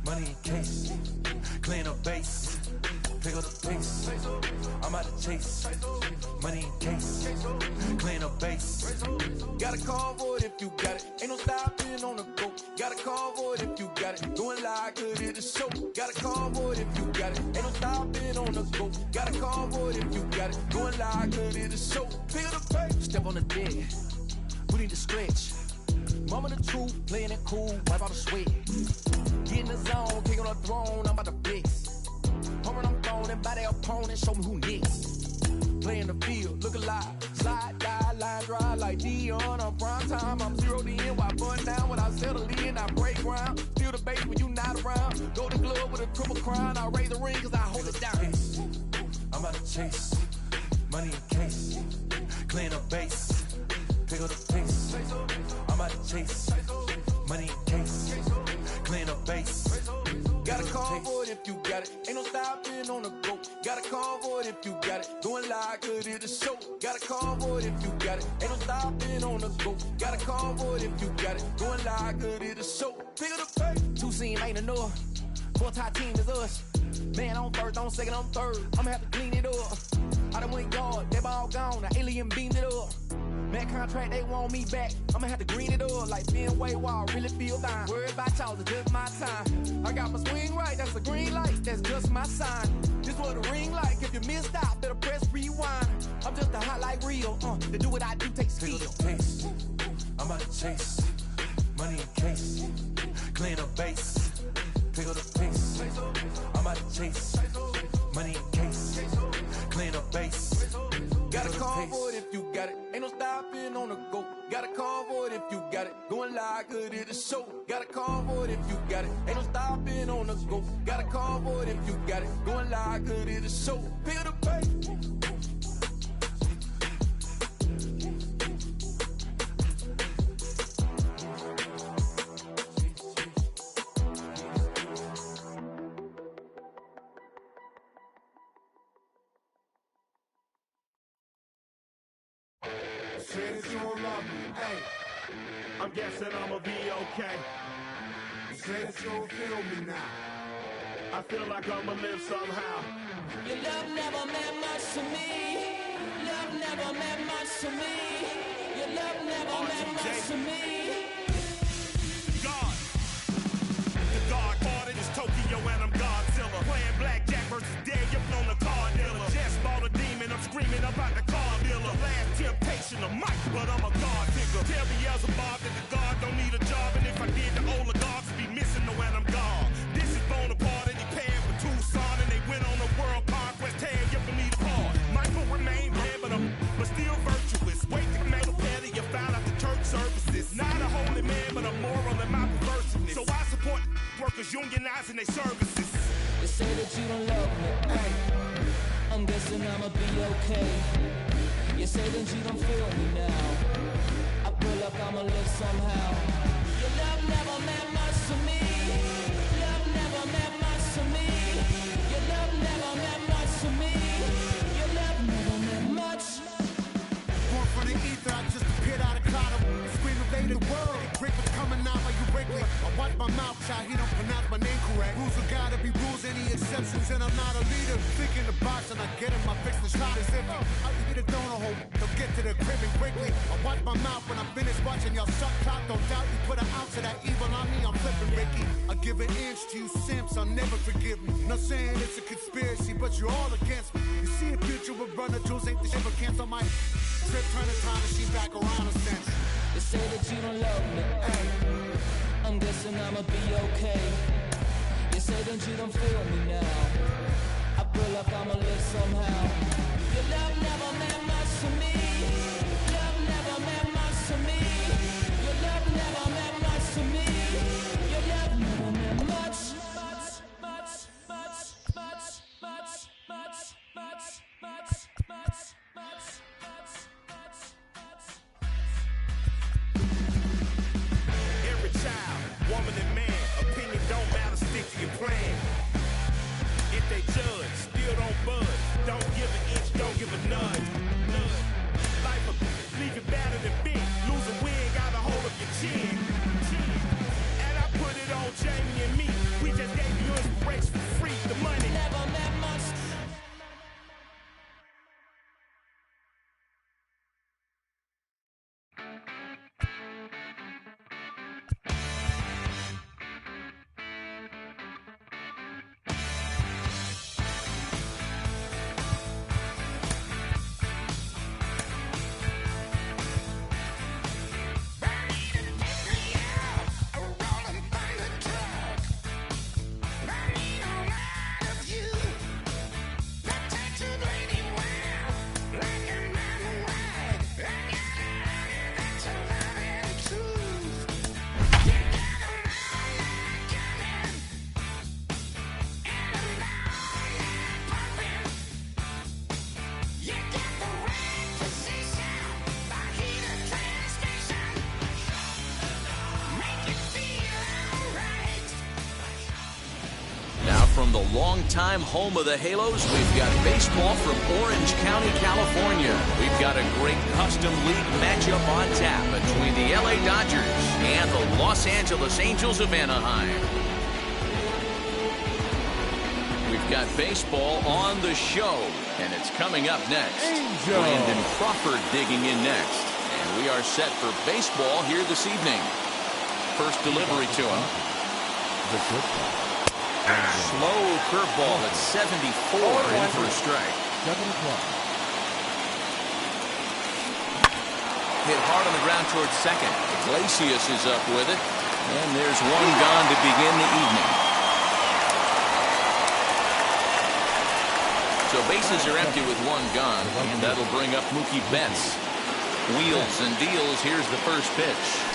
Money in case. Clean up base. Pick up the pace. I'm about to chase. Money in case. Clean up base. Got a call for it if you got it. Ain't no stopping on the go. Got a call for it if you got it. Doing like good at the show. Got a call for it if you got it. Ain't no stopping on the go. Got a call for it if you got it. Doing like good at the show. Pick up the pace. Step on the deck. We need to stretch. Mama the truth, playing it cool, wipe out the sweat. Get in the zone, king on the throne, I'm about to flex. Home run, I'm phone and by their opponent, show me who next. Play in the field, look alive, slide, die, line drive like Dion on prime time. I'm 0 to end while bun down when I settle in. I break ground, steal the base when you not around. Go to glove with a triple crown. I raise the ring cause I hold it down. I'm about to chase money in case, clean up base, pick up the pace. I'm about to chase money in case, clean up base. Got a call for it if you got it. Ain't no stopping on the go. Got a call for it if you got it. Going live, cause it's a show. Got a call for it if you got it. Ain't no stopping on the go. Got a call for it if you got it. Going live, cause it's a show. Pick it up, hey. 2 team ain't enough. 4-tie team is us. Man on first, on second, on third. I'ma have to clean it up. I done went yard, they ball gone. The alien beamed it up. Man contract, they want me back. I'ma have to green it up like Fenway Wall. Really feel fine. Worried about y'all, it's just my time. I got my swing right, that's a green light. That's just my sign. This what a ring like. If you missed out, better press rewind. I'm just a highlight reel. To do what I do takes skill. I'm about to chase money in case, clean up base, pick up the pace. I'm about to chase money in case, clean up base. Got a call for it if you got it. Ain't no stopping on the go. Got a call for it if you got it. Going live, good it is show. Got a call for it if you got it. Ain't no stopping on the go. Got a call for it if you got it. Going live, good it is show. Pick up the pace. Say that you don't love me, hey. I'm guessing I'ma be okay. Say that you don't feel me now. I feel like I'ma live somehow. Your love never meant much to me. Love never meant much to me. Your love never meant much to me. God. The God parted is Tokyo and I'm Godzilla. Playing blackjack versus dead, you're on the card dealer. Just bought a demon, I'm screaming about the car dealer. Last temptation of Mike, but I'm a God figure. Tell Beelzebub that the God don't need a job, and if I did, the oligarchs would be missing the when I'm gone. This is Bonaparte, and he paired with Tucson, and they went on a world conquest, tear you from me apart. Michael remained dead, but still virtuous. Wait to make a petty, you found out the church services. Not a holy man, but a moral in my perversiveness. So I support workers unionizing their services. You say that you don't love me, hey. I'm guessing I'ma be okay. You say that you don't feel me now. I feel like I'ma live somehow. Your love never meant much to me. Love never meant much to me. Your love never meant much to me. Your love never meant much. Born from the ether, I just appeared out of cloud. Scream invade the world. Rick was coming out like you Wrigley. I watch my mouth shot, he don't pronounce my name correct. Rules are gotta be rules, any exceptions, and I'm not a leader. Thinking the box and I get him, I fix the shot as if I get a donut hole. They'll get to the crib and quickly. I watch my mouth when I'm finished watching y'all suck clock. Don't doubt you put an ounce of that evil on me, I'm flipping Ricky. I give an inch to you simps, I'll never forgive me. Not saying it's a conspiracy, but you're all against me. You see a picture with runner jewels, ain't the shit but cancel my trip, turn the time machine back around a sense. You say that you don't love me, hey. I'm guessing I'ma be okay. You say that you don't feel me now. I feel like I'ma live somehow. Your love never meant much to me. Love never meant much to me. Your love never meant much to me. Your love never meant much. Every child, woman and man, opinion don't matter, stick to your plan. If they judge, still don't budge. Don't give an inch, don't give a nudge. Life will leave you battered and bent. Lose a win, got a hold of your chin. And I put it on Jamie and me. We just gave you inspiration for free. The money never meant much. from the longtime home of the Halos, we've got baseball from Orange County, California. We've got a great custom league matchup on tap between the LA Dodgers and the Los Angeles Angels of Anaheim. We've got baseball on the show, and it's coming up next. Brandon Crawford digging in next. And we are set for baseball here this evening. First delivery to him. Slow curveball at 74 in for a strike. Hit hard on the ground towards second. Iglesias is up with it. And there's one gone to begin the evening. So bases are empty with one gone. And that'll bring up Mookie Betts. Wheels and deals. Here's the first pitch.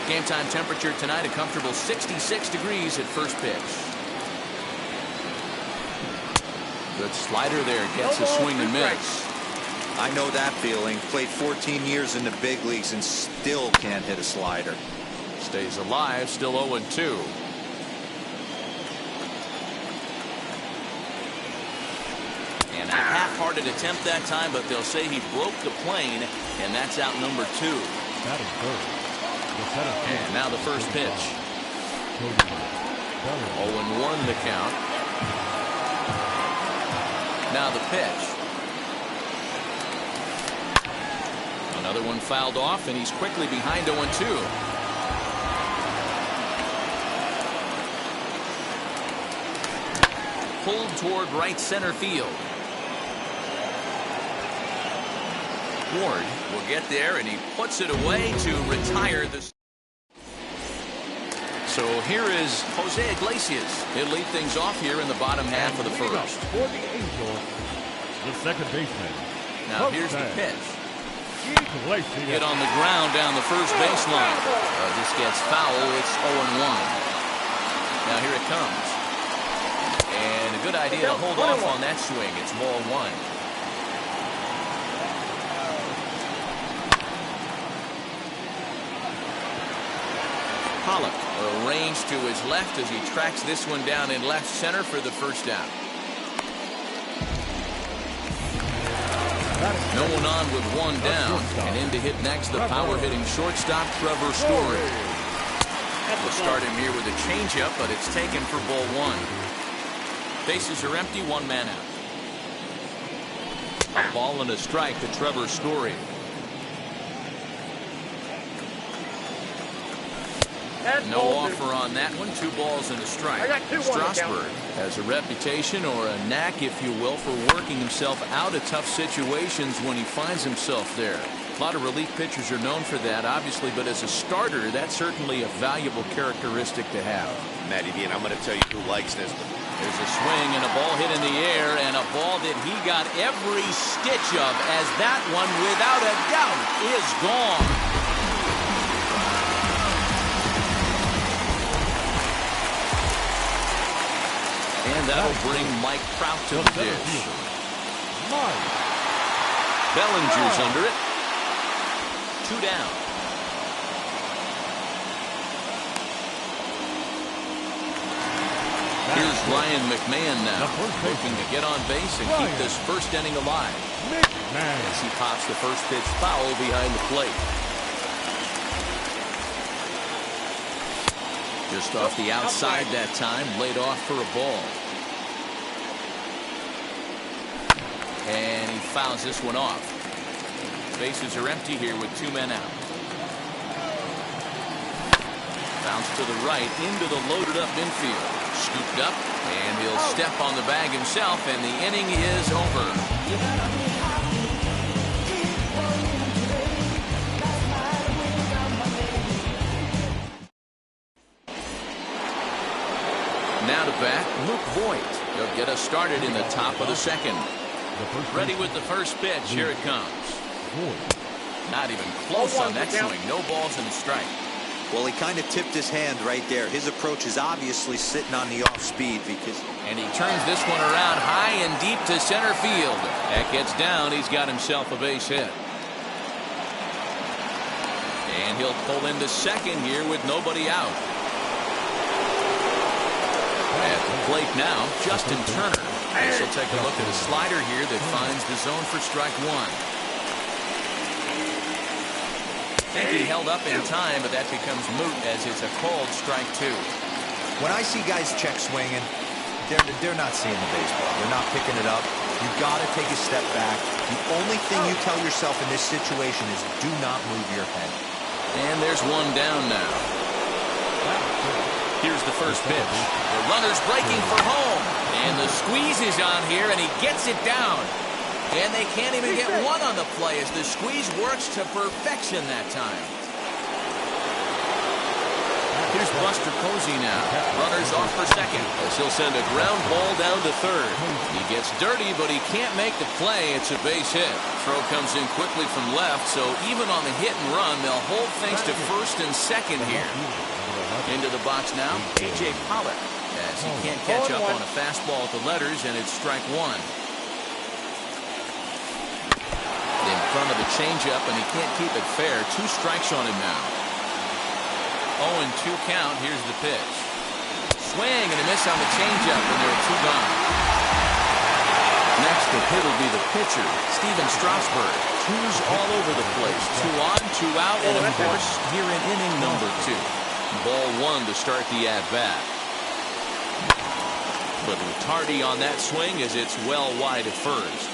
Game time temperature tonight, a comfortable 66 degrees at first pitch. Good slider there, gets a swing and miss. I know that feeling. Played 14 years in the big leagues and still can't hit a slider. Stays alive, still 0-2. And a half-hearted attempt that time, but they'll say he broke the plane, and that's out number 2. That is good. And now the first pitch. 0-1 the count. Now the pitch. Another one fouled off, and he's quickly behind 0-2. Pulled toward right center field. Ward will get there, and he puts it away to retire the. So here is Jose Iglesias. He'll lead things off here in the bottom half of the first. For the Angels, the second baseman. Now here's the pitch. Iglesias. Hit on the ground down the first baseline. This gets foul. It's 0-1. Now here it comes. And a good idea to hold off on that swing. It's ball 1. Pollock arranged to his left as he tracks this one down in left center for the first out. No one on with one down, and in to hit next the power-hitting shortstop Trevor Story. We'll start him here with a changeup, but it's taken for ball 1. Bases are empty, one man out. A ball and a strike to Trevor Story. No offer on that one. 2 balls and a strike. Strasburg has a reputation, or a knack, if you will, for working himself out of tough situations when he finds himself there. A lot of relief pitchers are known for that, obviously, but as a starter, that's certainly a valuable characteristic to have. Matty D, and I'm going to tell you who likes this. There's a swing and a ball hit in the air, and a ball that he got every stitch of, as that one, without a doubt, is gone. And that'll bring Mike Trout to the dish. Bellinger's under it. 2 down. Here's Ryan McMahon now, looking to get on base and keep this first inning alive. As he pops the first pitch foul behind the plate. Just off the outside that time, laid off for a ball. And he fouls this one off. Bases are empty here with 2 men out. Bounce to the right into the loaded up infield. Scooped up, and he'll step on the bag himself, and the inning is over. Now to bat, Luke Voigt. He'll get us started in the top of the second. Ready with the first pitch. Here it comes. Not even close on that swing. No balls and a strike. Well, he kind of tipped his hand right there. His approach is obviously sitting on the off speed because. And he turns this one around high and deep to center field. That gets down. He's got himself a base hit. And he'll pull into second here with nobody out. plate now, Justin Turner. This will take a look at a slider here that finds the zone for strike one. I think he held up in time, but that becomes moot as it's a called strike two. When I see guys check swinging, they're not seeing the baseball. They're not picking it up. You got to take a step back. The only thing you tell yourself in this situation is do not move your head. And there's one down now. Here's the first pitch. The runner's breaking for home. And the squeeze is on here, and he gets it down. And they can't even get one on the play as the squeeze works to perfection that time. Here's Buster Posey now. Runner's off for second as he'll send a ground ball down to third. He gets dirty, but he can't make the play. It's a base hit. Throw comes in quickly from left, so even on the hit and run, they'll hold things to first and second here. Into the box now, A.J. Pollock, as he can't catch up on a fastball at the letters, and it's strike one. In front of the changeup, and he can't keep it fair. 2 strikes on him now. 0-2 count. Here's the pitch. Swing and a miss on the changeup, and there are 2 gone. Next to hit will be the pitcher, Steven Strasburg. 2s all over the place. 2 on, 2 out, and of course, here in inning number 2. Ball 1 to start the at-bat. But tardy on that swing as it's well wide at first.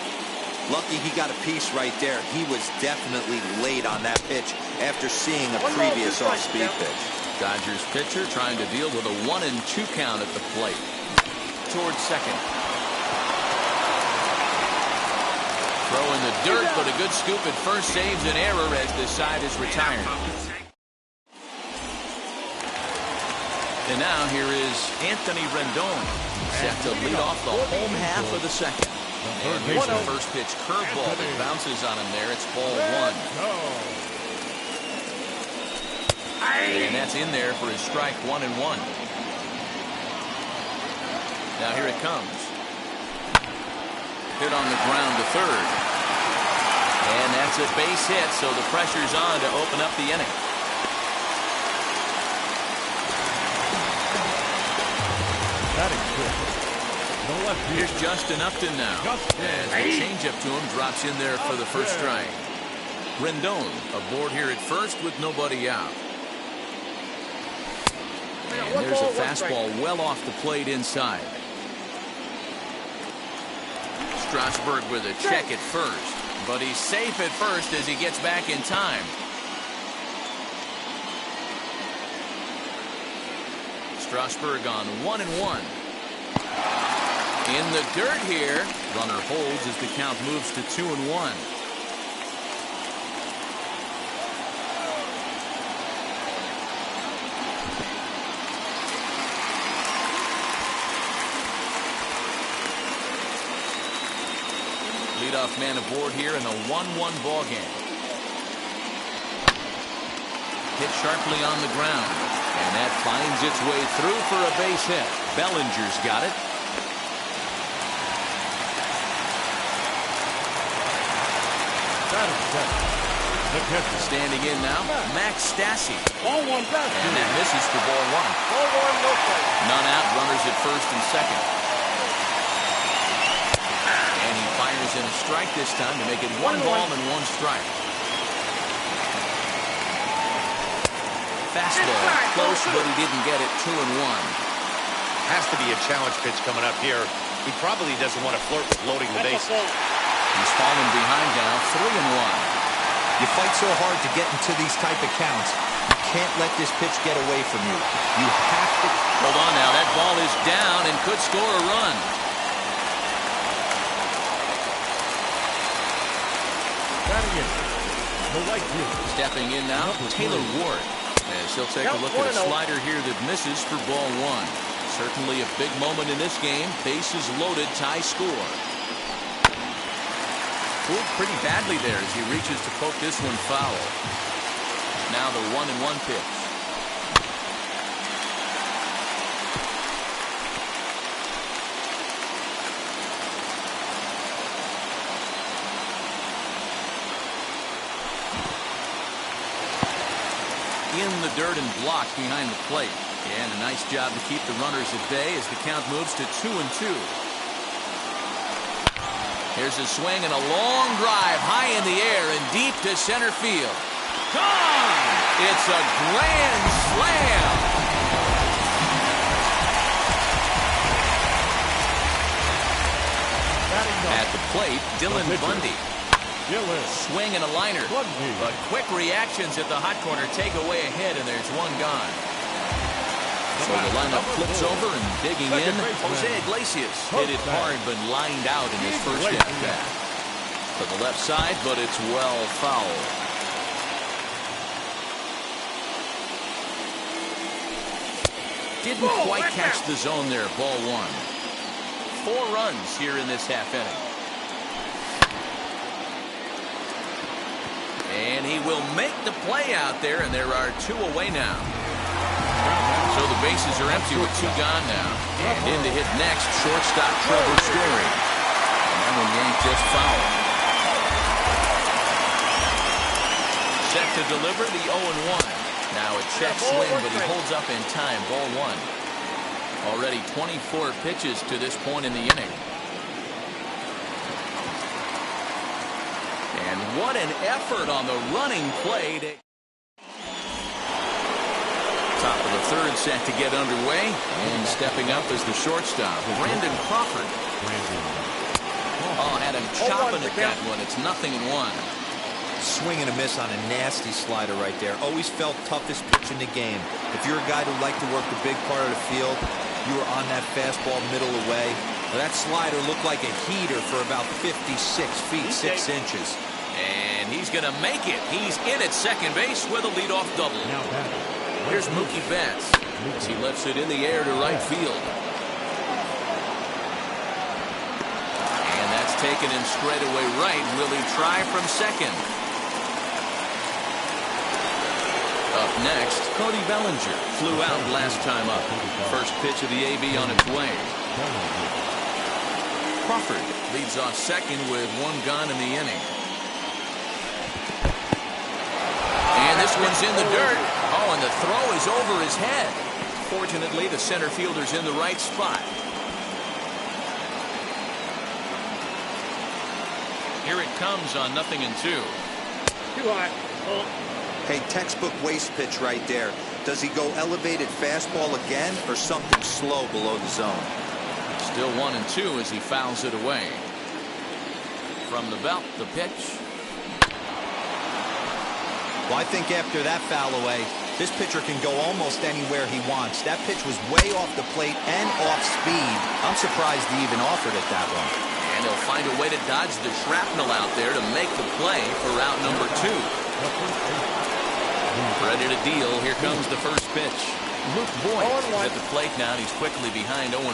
Lucky he got a piece right there. He was definitely late on that pitch after seeing a previous off-speed pitch. Dodgers pitcher trying to deal with a 1-2 count at the plate. Towards second. Throw in the dirt, but a good scoop at first saves an error as this side is retired. And now here is Anthony Rendon, set to lead off the home half of the second. And here's the first pitch curveball that bounces on him there. It's ball 1. And that's in there for his strike 1-1. Now here it comes. Hit on the ground to third. And that's a base hit, so the pressure's on to open up the inning. Here's Justin Upton now. As the changeup to him drops in there for the first strike. Rendon aboard here at first with nobody out. And there's a fastball well off the plate inside. Strasburg with a check at first. But he's safe at first as he gets back in time. Strasburg on 1-1. In the dirt here. Runner holds as the count moves to 2-1. Leadoff man aboard here in a 1-1 ball game. Hit sharply on the ground. And that finds its way through for a base hit. Bellinger's got it. Standing in now, Max Stassi. Ball 1 back. And that misses for ball 1. Ball 1, no play. None out, runners at first and second. And he fires in a strike this time to make it 1 ball and 1 strike. Fastball, close, but he didn't get it. 2-1. Has to be a challenge pitch coming up here. He probably doesn't want to flirt with loading the bases. He's fallen behind now, 3-1. You fight so hard to get into these type of counts. You can't let this pitch get away from you. You have to. Hold on now. That ball is down and could score a run. Stepping in now, Taylor Ward. As he'll take a look at a slider here that misses for ball 1. Certainly a big moment in this game. Bases loaded, tie score. Pulled pretty badly there as he reaches to poke this one foul. Now the 1-1 pitch. In the dirt and blocked behind the plate. And a nice job to keep the runners at bay as the count moves to 2-2. Here's a swing and a long drive high in the air and deep to center field. Gone! It's a grand slam! At the plate, Dylan Bundy. Swing and a liner. But quick reactions at the hot corner take away a hit, and there's one gone. So the lineup flips over and digging in. Jose Iglesias hit it hard but lined out in his first at-bat. To the left side, but it's well fouled. Didn't quite catch the zone there. Ball one. 4 runs here in this half inning. And he will make the play out there, and there are 2 away now. So the bases are empty with 2 gone now. And in to hit next, shortstop Trevor Story. And that one yanked just foul. Set to deliver the 0-1. Now a check swing, but he holds up in time. Ball 1. Already 24 pitches to this point in the inning. And what an effort on the running play. Top of the 3rd set to get underway. And stepping up is the shortstop, Brandon Crawford. Oh, had him chopping at that one. It's 0-1. Swing and a miss on a nasty slider right there. Always felt toughest pitch in the game. If you're a guy who liked to work the big part of the field, you were on that fastball middle away. That slider looked like a heater for about 56 feet, 6 inches. And he's going to make it. He's in at second base with a leadoff double. Here's Mookie Betts as he lifts it in the air to right field. And that's taken in straightaway right. Will he try from second? Up next, Cody Bellinger flew out last time up. First pitch of the AB on its way. Crawford leads off second with 1 gone in the inning. And this one's in the dirt. Oh, and the throw is over his head. Fortunately, the center fielder's in the right spot. Here it comes on 0-2. Too high. Oh. Hey, textbook waste pitch right there. Does he go elevated fastball again or something slow below the zone? Still 1-2 as he fouls it away. From the belt, the pitch. Well, I think after that foul away, this pitcher can go almost anywhere he wants. That pitch was way off the plate and off speed. I'm surprised he even offered it that one. And he'll find a way to dodge the shrapnel out there to make the play for route number 2. Ready to deal. Here comes the first pitch. Luke Boyd at the plate now, and he's quickly behind 0-1.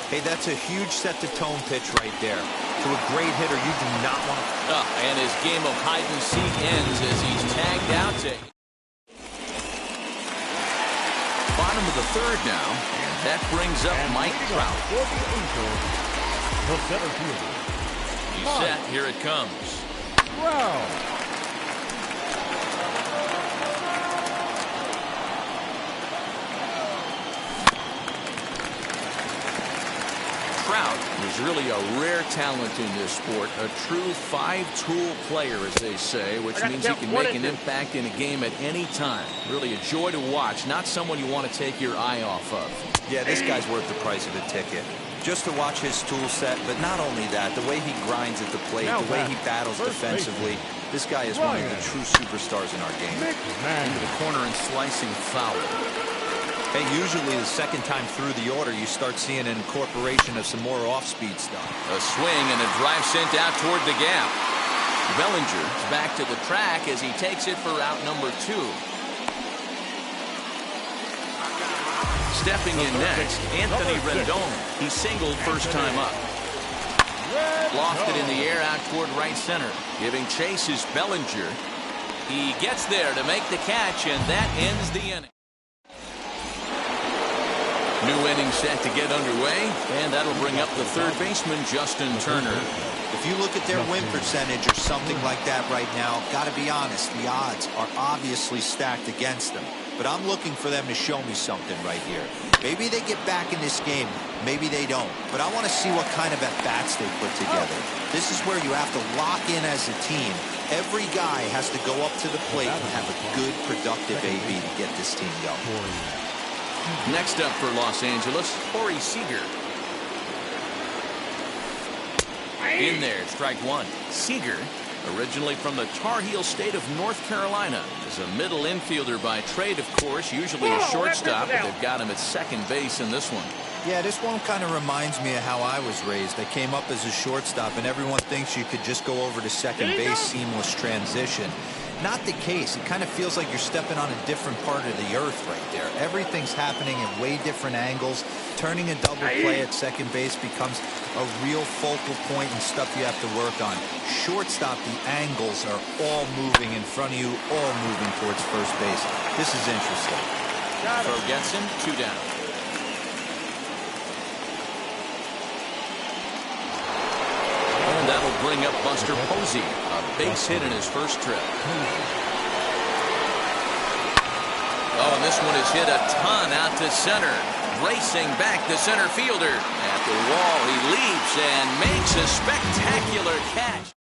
Hey, that's a huge set-the-tone pitch right there. To a great hitter, you do not want to... And his game of hide-and-seek ends as he's tagged out to... Bottom of the 3rd now, and that brings up Mike Trout. He's set. Here it comes. Wow. Trout is really a rare talent in this sport, a true 5-tool player, as they say, which means he can make an impact in a game at any time. Really a joy to watch, not someone you want to take your eye off of. Yeah, this guy's worth the price of a ticket. Just to watch his tool set, but not only that, the way he grinds at the plate, the way he battles defensively, this guy is one of the true superstars in our game. Into the corner and slicing foul. Hey, usually the second time through the order, you start seeing an incorporation of some more off-speed stuff. A swing and a drive sent out toward the gap. Bellinger is back to the track as he takes it for route number 2. Stepping in next, Anthony Rendon. He singled first time up. Lofted in the air out toward right center. Giving chase is Bellinger. He gets there to make the catch, and that ends the inning. New inning set to get underway, and that'll bring up the 3rd baseman, Justin Turner. If you look at their win percentage or something like that right now, got to be honest, the odds are obviously stacked against them. but I'm looking for them to show me something right here. Maybe they get back in this game, maybe they don't, but I want to see what kind of at-bats they put together. This is where you have to lock in as a team. Every guy has to go up to the plate and have a good, productive AB to get this team going. Next up for Los Angeles, Corey Seager. In there, strike one. Seager, originally from the Tar Heel state of North Carolina, is a middle infielder by trade, of course, usually a shortstop, but they've got him at second base in this one. Yeah, this one kind of reminds me of how I was raised. I came up as a shortstop, and everyone thinks you could just go over to second base, seamless transition. Not the case. It kind of feels like you're stepping on a different part of the earth right there. Everything's happening at way different angles. Turning a double play at second base becomes a real focal point and stuff you have to work on. Shortstop, the angles are all moving in front of you, all moving towards first base. This is interesting. Throw gets him, 2 down. And that'll bring up Buster Posey, a base hit in his first trip. Oh, and this one is hit a ton out to center. Racing back the center fielder. At the wall, he leaps and makes a spectacular catch.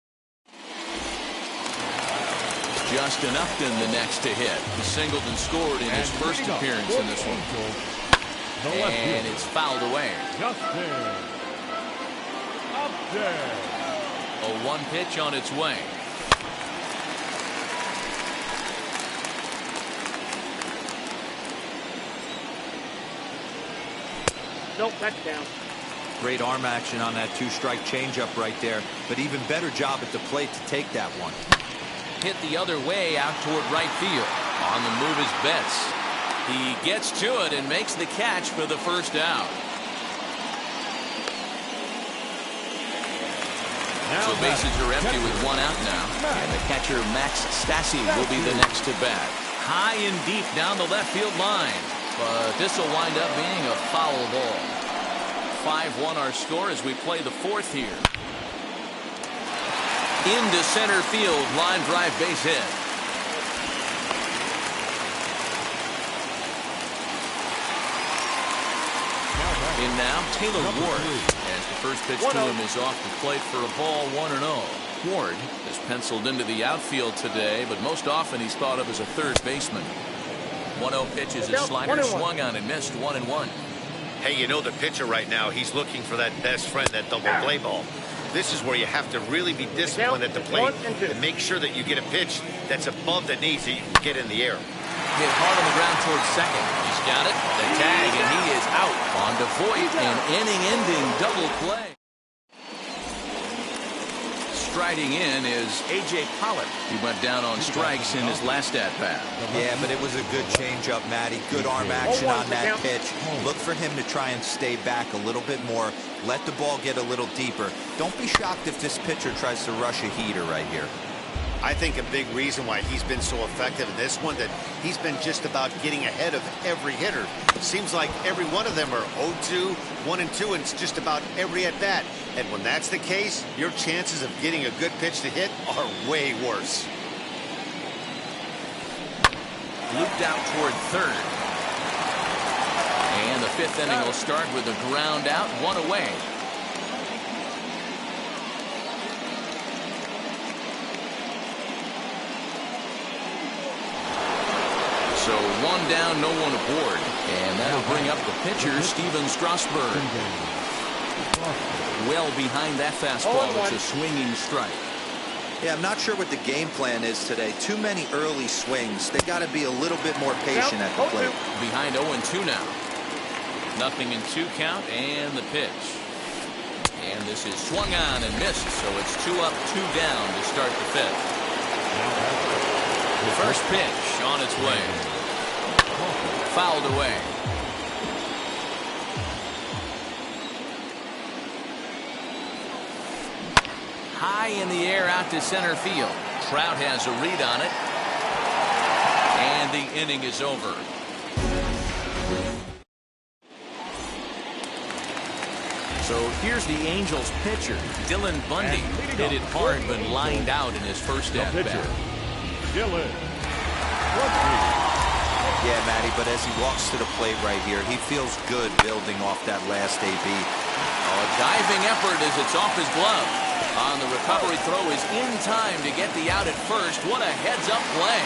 Justin Upton the next to hit. Singleton scored in his first appearance in this one. And it's fouled away. Justin Upton. A 1 pitch on its way. Nope, that's down. Great arm action on that 2-strike changeup right there, but even better job at the plate to take that one. Hit the other way out toward right field. On the move is Betts. He gets to it and makes the catch for the first out. So bases are empty with 1 out now. And the catcher, Max Stassi, will be the next to bat. High and deep down the left field line. But this will wind up being a foul ball. 5-1 our score as we play the 4th here. Into center field, line drive base hit. In now, Taylor Ward. As the first pitch to him is off the plate for a ball, 1-0. Ward is penciled into the outfield today, but most often he's thought of as a third baseman. 1-0 pitch is his slider, swung on and missed, 1-1. Hey, you know the pitcher right now, he's looking for that best friend, that double play ball. This is where you have to really be disciplined at the plate and make sure that you get a pitch that's above the knees so you can get in the air. Hit hard on the ground towards second. He's got it. The tag, and he is out. On to Voit, an inning-ending double play. Striding in is A.J. Pollock. He went down on strikes in his last at-bat. Yeah, but it was a good changeup, Matty. Good arm action on that pitch. Look for him to try and stay back a little bit more. Let the ball get a little deeper. Don't be shocked if this pitcher tries to rush a heater right here. I think a big reason why he's been so effective in this one, that he's been just about getting ahead of every hitter. Seems like every one of them are 0-2, 1-2, and it's just about every at-bat. And when that's the case, your chances of getting a good pitch to hit are way worse. Looped out toward third. And the 5th inning will start with a ground out, 1 away. So 1 down, no one aboard. And that'll bring up the pitcher, Steven Strasburg. Well behind that fastball. It's a swinging strike. Yeah, I'm not sure what the game plan is today. Too many early swings. They got to be a little bit more patient at the plate. Behind 0-2 now. Nothing in 2 count, and the pitch. And this is swung on and missed, so it's 2 up, 2 down to start the 5th. The first pitch on its way. Fouled away. High in the air out to center field. Trout has a read on it. And the inning is over. So here's the Angels pitcher, Dylan Bundy. Hit it hard but lined out in his first at-bat. Dylan Bundy. Yeah, Matty, but as he walks to the plate right here, he feels good building off that last AB. A diving effort as it's off his glove. On the recovery throw is in time to get the out at first. What a heads-up play.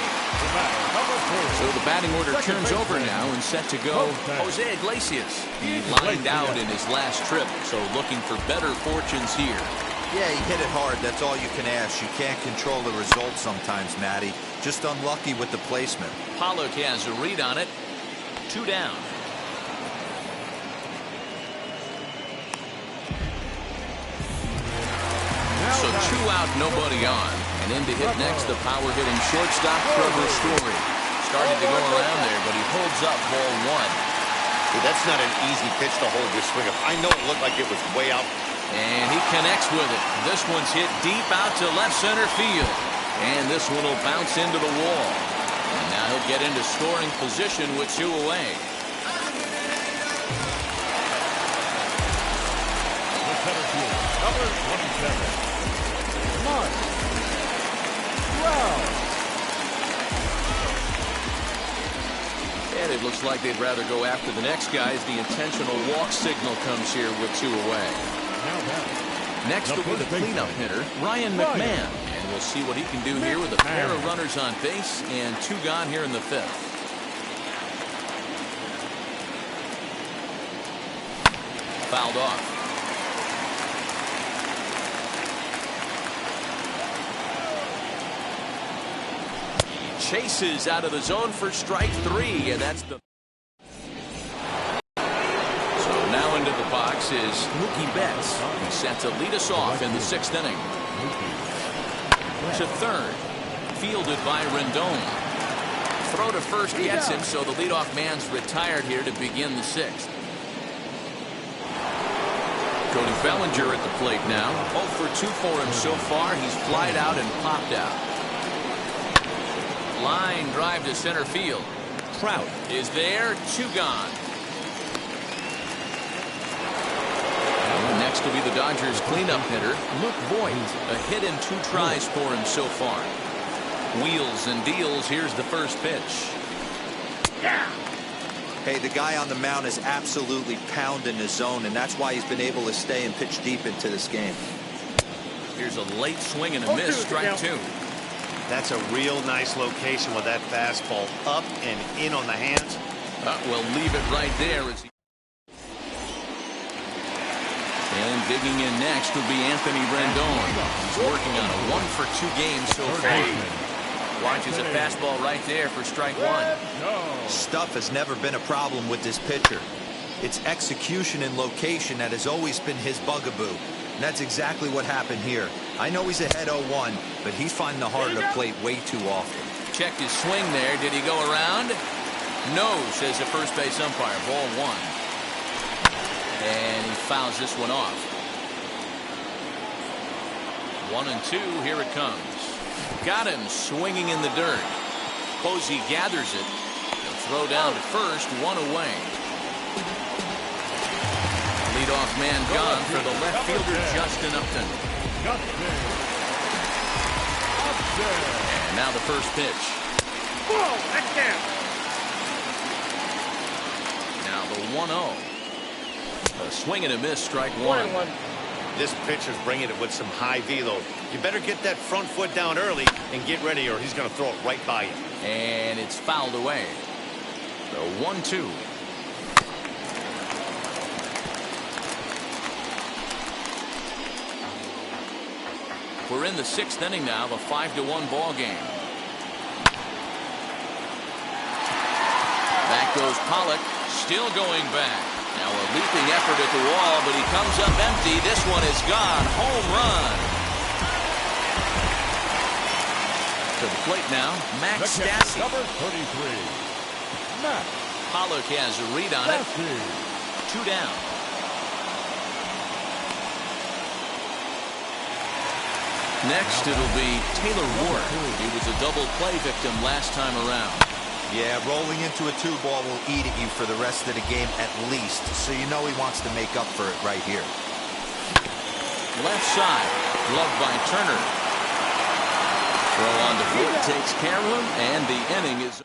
So the batting order turns over now and set to go Jose Iglesias. He lined out in his last trip, so looking for better fortunes here. Yeah, he hit it hard. That's all you can ask. You can't control the result sometimes, Matty. Just unlucky with the placement. Pollock has a read on it. 2 down. So 2 out, nobody on. And in to hit next, the power-hitting shortstop, Trevor Story. Started to go around there, but he holds up ball 1. Well, that's not an easy pitch to hold your swing up. I know it looked like it was way out. And he connects with it. This one's hit deep out to left center field. And this one will bounce into the wall. And now he'll get into scoring position with 2 away. The center field, number 27. Mark. Wow. And it looks like they'd rather go after the next guy as the intentional walk signal comes here with 2 away. Next will be the cleanup hitter, Ryan McMahon. And we'll see what he can do here with a pair of runners on base and 2 gone here in the 5th. Fouled off. Chases out of the zone for strike 3, and that's the... So now into the box is Mookie Betts. He's set to lead us off in the 6th inning. To third, fielded by Rendon. Throw to first gets him, so the leadoff man's retired here to begin the 6th. Cody Bellinger at the plate now. 0 for 2 for him so far. He's flied out and popped out. Line drive to center field. Trout is there. 2 gone. And next will be the Dodgers cleanup hitter, Luke Voigt. A hit and 2 tries for him so far. Wheels and deals. Here's the first pitch. Yeah. Hey, the guy on the mound is absolutely pounding his zone, and that's why he's been able to stay and pitch deep into this game. Here's a late swing and a miss. Strike 2. That's a real nice location with that fastball up and in on the hands. We'll leave it right there. As he... And digging in next would be Anthony Rendon. He's working on a 1 for 2 game so far. Watches a fastball right there for strike 1. Stuff has never been a problem with this pitcher. It's execution and location that has always been his bugaboo. And that's exactly what happened here. I know he's ahead 0-1, but he's finding the heart of the plate way too often. Checked his swing there. Did he go around? No, says the first base umpire. Ball 1. And he fouls this one off. 1 and 2. Here it comes. Got him swinging in the dirt. Posey gathers it. He'll throw down to first. 1 away. Leadoff man gone for the left fielder, Justin Upton. And now the first pitch. Whoa, that's down. Now the 1-0. A swing and a miss, strike 1. This pitcher's bringing it with some high velo. You better get that front foot down early and get ready, or he's going to throw it right by you. And it's fouled away. The 1-2. We're in the 6th inning now, a 5-1 ball game. Back goes Pollock, still going back. Now a leaping effort at the wall, but he comes up empty. This one is gone. Home run. To the plate now, Max Stassi. Number 33. Max. Pollock has a read on it. 2 down. Next, it'll be Taylor Ward. He was a double play victim last time around. Yeah, rolling into a 2-ball will eat at you for the rest of the game at least, so you know he wants to make up for it right here. Left side, gloved by Turner. Throw on to Wood, takes care of him, and the inning is...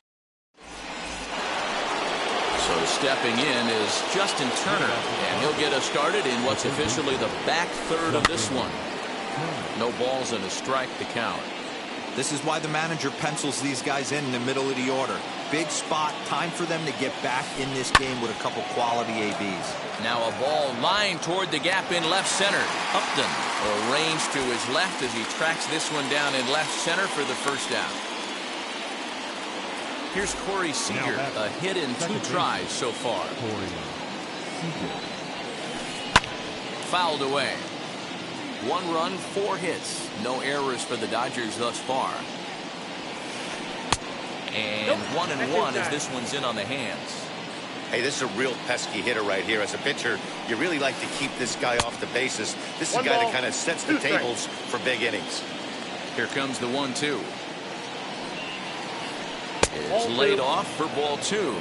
So stepping in is Justin Turner, and he'll get us started in what's officially the back third of this one. No balls and a strike to count. This is why the manager pencils these guys in the middle of the order. Big spot, time for them to get back in this game with a couple quality ABs. Now a ball lined toward the gap in left center. Upton arranged to his left as he tracks this one down in left center for the first out. Here's Corey Seager, a hit in 2 tries so far. Fouled away. 1 run, 4 hits. No errors for the Dodgers thus far. And 1-1 as this one's in on the hands. Hey, this is a real pesky hitter right here. As a pitcher, you really like to keep this guy off the bases. This is a guy that kind of sets the tables for big innings. Here comes the 1-2. It's laid off for ball 2.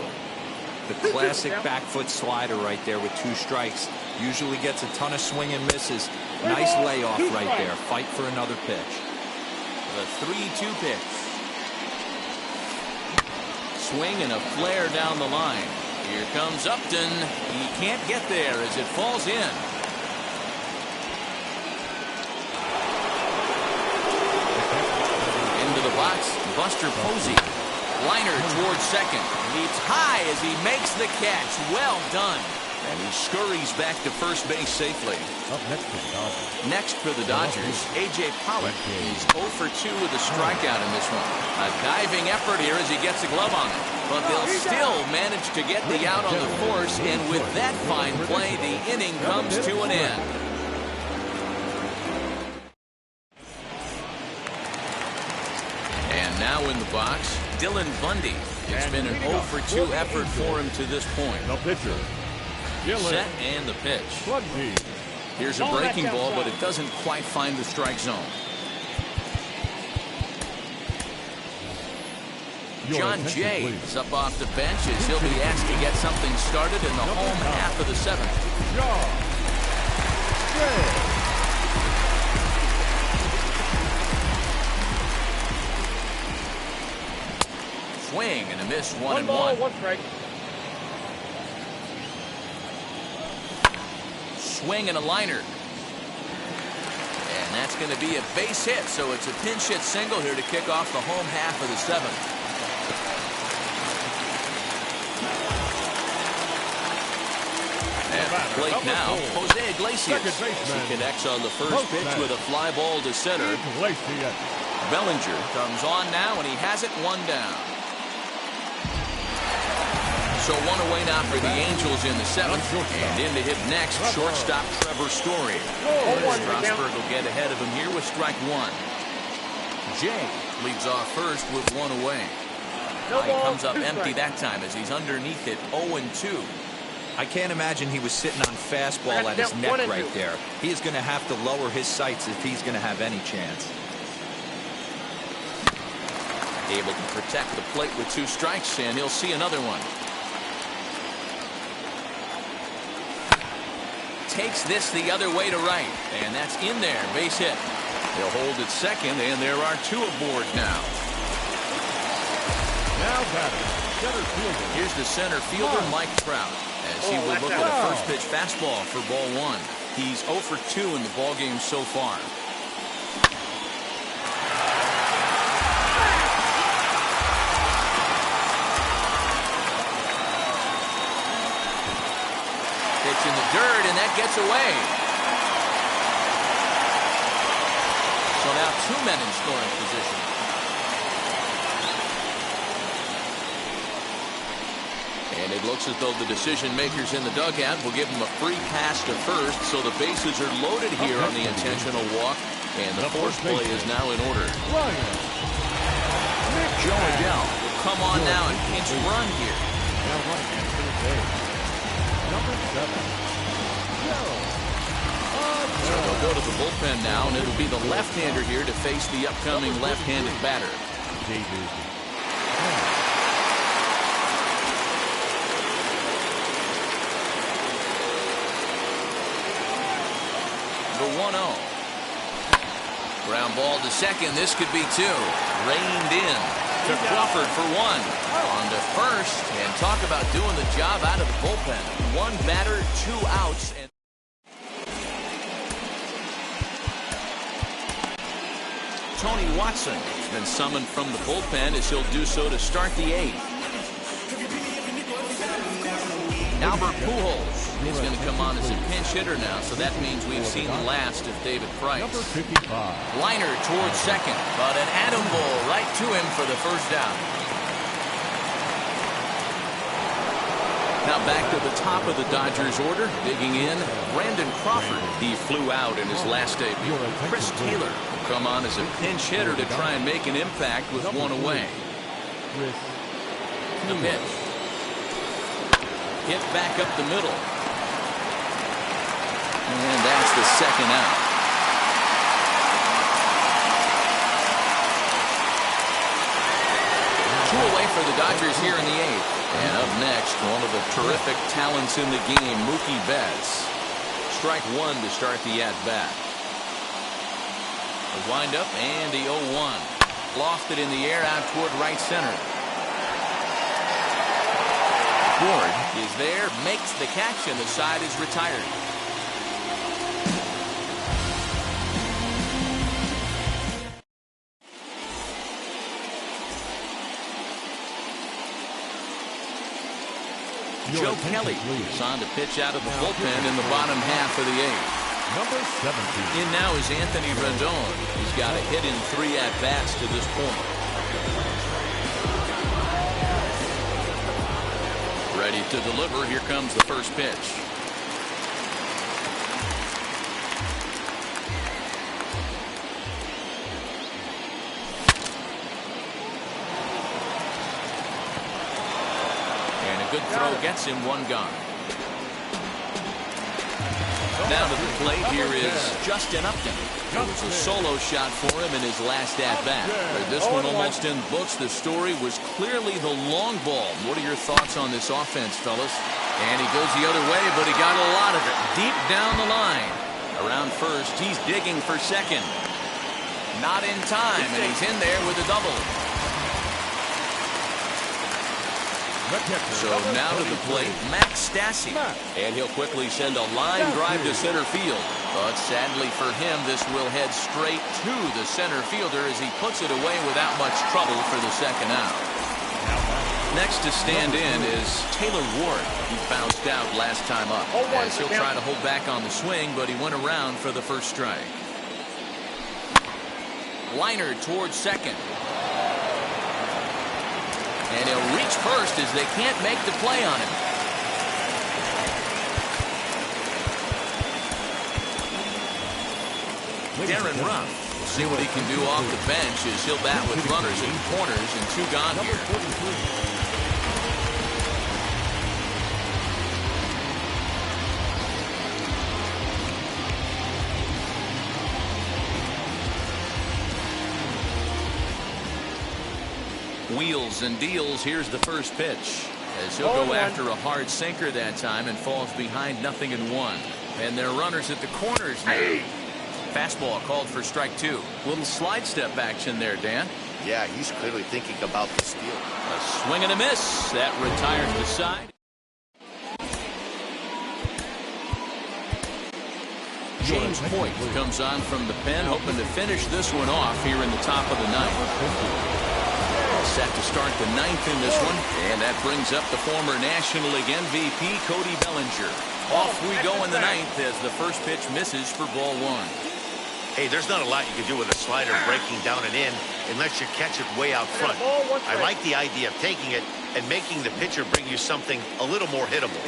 The classic back foot slider right there with 2 strikes. Usually gets a ton of swing and misses. Nice layoff right there. Fight for another pitch. The 3-2 pitch. Swing and a flare down the line. Here comes Upton. He can't get there as it falls in. Into the box, Buster Posey. Liner towards second. Leaps high as he makes the catch. Well done. And he scurries back to first base safely. Up next for the Dodgers. Next for the Dodgers, A.J. Pollock. He's 0 for 2 with a strikeout in this one. A diving effort here as he gets a glove on it. But they'll still manage to get the out on the force, and with that fine play, the inning comes to an end. And now in the box, Dylan Bundy. It's been an 0 for 2 effort for him to this point. The pitcher. Set and the pitch. Here's a breaking ball, but it doesn't quite find the strike zone. John Jay is up off the bench as he'll be asked to get something started in the home half of the 7th. Swing and a miss, 1-1. 1 strike. Swing and a liner. And that's going to be a base hit, so it's a pinch hit single here to kick off the home half of the 7th. At the plate now, Jose Iglesias. He connects on the first pitch with a fly ball to center. Bellinger comes on now, and he has it 1 down. So 1 away now for the Angels in the 7th. And in to hit next, shortstop Trevor Story. Strasburg will get ahead of him here with strike 1. Jay leads off first with 1 away. He comes up empty that time as he's underneath it 0-2. I can't imagine he was sitting on fastball at his neck right there. He is going to have to lower his sights if he's going to have any chance. Able to protect the plate with 2 strikes, and he'll see another one. Takes this the other way to right, and that's in there, base hit. He'll hold at second, and there are 2 aboard now. Now batting, center fielder. Here's the center fielder, Mike Trout, as he will look at a first pitch fastball for ball 1. He's 0 for 2 in the ball game so far. Pitch in the dirt, and that gets away. So now 2 men in scoring position. And it looks as though the decision makers in the dugout will give him a free pass to first, so the bases are loaded here on the intentional walk, and the force play is now in order. Joe Adell will come on now and pinch run here. So they'll go to the bullpen now, and it'll be the left-hander here to face the upcoming left-handed batter. The 1-0. Ground ball to second. This could be 2. Reined in. to Crawford for one. On to first, and talk about doing the job out of the bullpen. One batter, 2 outs. And Tony Watson has been summoned from the bullpen as he'll do so to start the 8th. Albert Pujols is going to come on as a pinch hitter now, so that means we've seen the last of David Price. Liner towards second, but an atom ball right to him for the first down. Now back to the top of the Dodgers order, digging in, Brandon Crawford. He flew out in his last debut. Chris Taylor will come on as a pinch hitter to try and make an impact with 1 away. The pitch. Hit back up the middle. And that's the second out. Two away for the Dodgers here in the 8th. And up next, one of the terrific talents in the game, Mookie Betts. Strike 1 to start the at-bat. The windup and the 0-1. Lofted in the air out toward right center. Ward is there, makes the catch, and the side is retired. Joe Kelly is on to pitch out of the bullpen in the bottom half of the 8th. Number 17. In now is Anthony Rendon. He's got a hit in 3 at-bats to this point. Ready to deliver. Here comes the first pitch. And a good throw gets him 1 gone. Now to the plate, here is Justin Upton. It was a solo shot for him in his last at-bat. This one almost in books. The story was clearly the long ball. What are your thoughts on this offense, fellas? And he goes the other way, but he got a lot of it deep down the line. Around first, he's digging for second. Not in time, and he's in there with a double. So now to the plate, Max Stassi. And he'll quickly send a line drive to center field. But sadly for him, this will head straight to the center fielder as he puts it away without much trouble for the second out. Next to stand in is Taylor Ward. He bounced out last time up. As he'll try to hold back on the swing, but he went around for the first strike. Liner towards second. And he'll reach first as they can't make the play on him. Darren Ruff will see what he can do off the bench as he'll bat with runners in corners and 2 gone here. Wheels and deals. Here's the first pitch as he'll go after a hard sinker that time and falls behind 0-1. And they're runners at the corners now. Fastball called for strike 2. Little slide step action there, Dan. Yeah, he's clearly thinking about the steal. A swing and a miss. That retires the side. James Hoyt comes on from the pen, hoping to finish this one off here in the top of the 9th. Set to start the 9th in this one, and that brings up the former National League MVP Cody Bellinger. Off we go in the 9th as the first pitch misses for ball 1. Hey, there's not a lot you can do with a slider breaking down and in unless you catch it way out front. I like the idea of taking it and making the pitcher bring you something a little more hittable.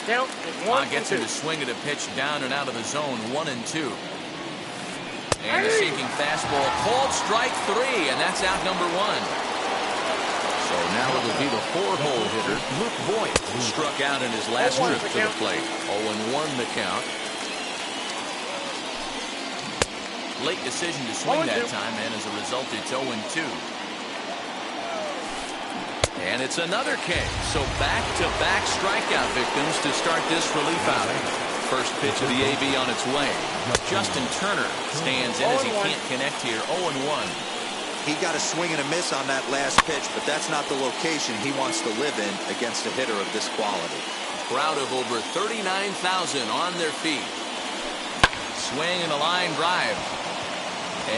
Gets him to swing at a pitch down and out of the zone, 1-2. And a sinking fastball called strike 3, and that's out number 1. So now it'll be the 4-hole hitter, Luke Voigt, who struck out in his last trip to the plate. 0-1 the count. Late decision to swing that time, and as a result, it's 0-2. And it's another K. So back-to-back strikeout victims to start this relief outing. First pitch of the AB on its way. Justin Turner stands in as he can't connect here. 0-1. He got a swing and a miss on that last pitch, but that's not the location he wants to live in against a hitter of this quality. Crowd of over 39,000 on their feet. Swing and a line drive.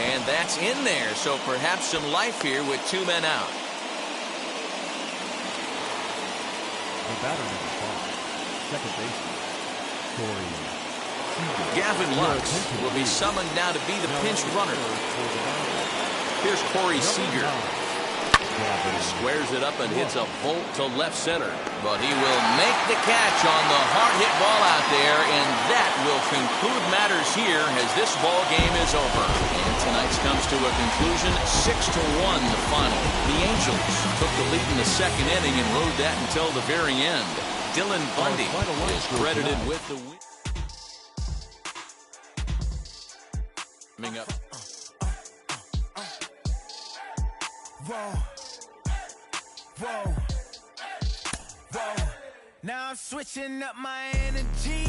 And that's in there, so perhaps some life here with 2 men out. The batter number 5, second baseman, Corey. Gavin Lux will be summoned now to be the pinch runner. Here's Corey Seager. Squares it up and hits a bolt to left center. But he will make the catch on the hard hit ball out there, and that will conclude matters here as this ball game is over. And tonight's comes to a conclusion, 6-1 the final. The Angels took the lead in the second inning and rode that until the very end. Dylan Bundy is credited with the win. Coming up. Whoa, whoa, whoa. Now I'm switching up my energy.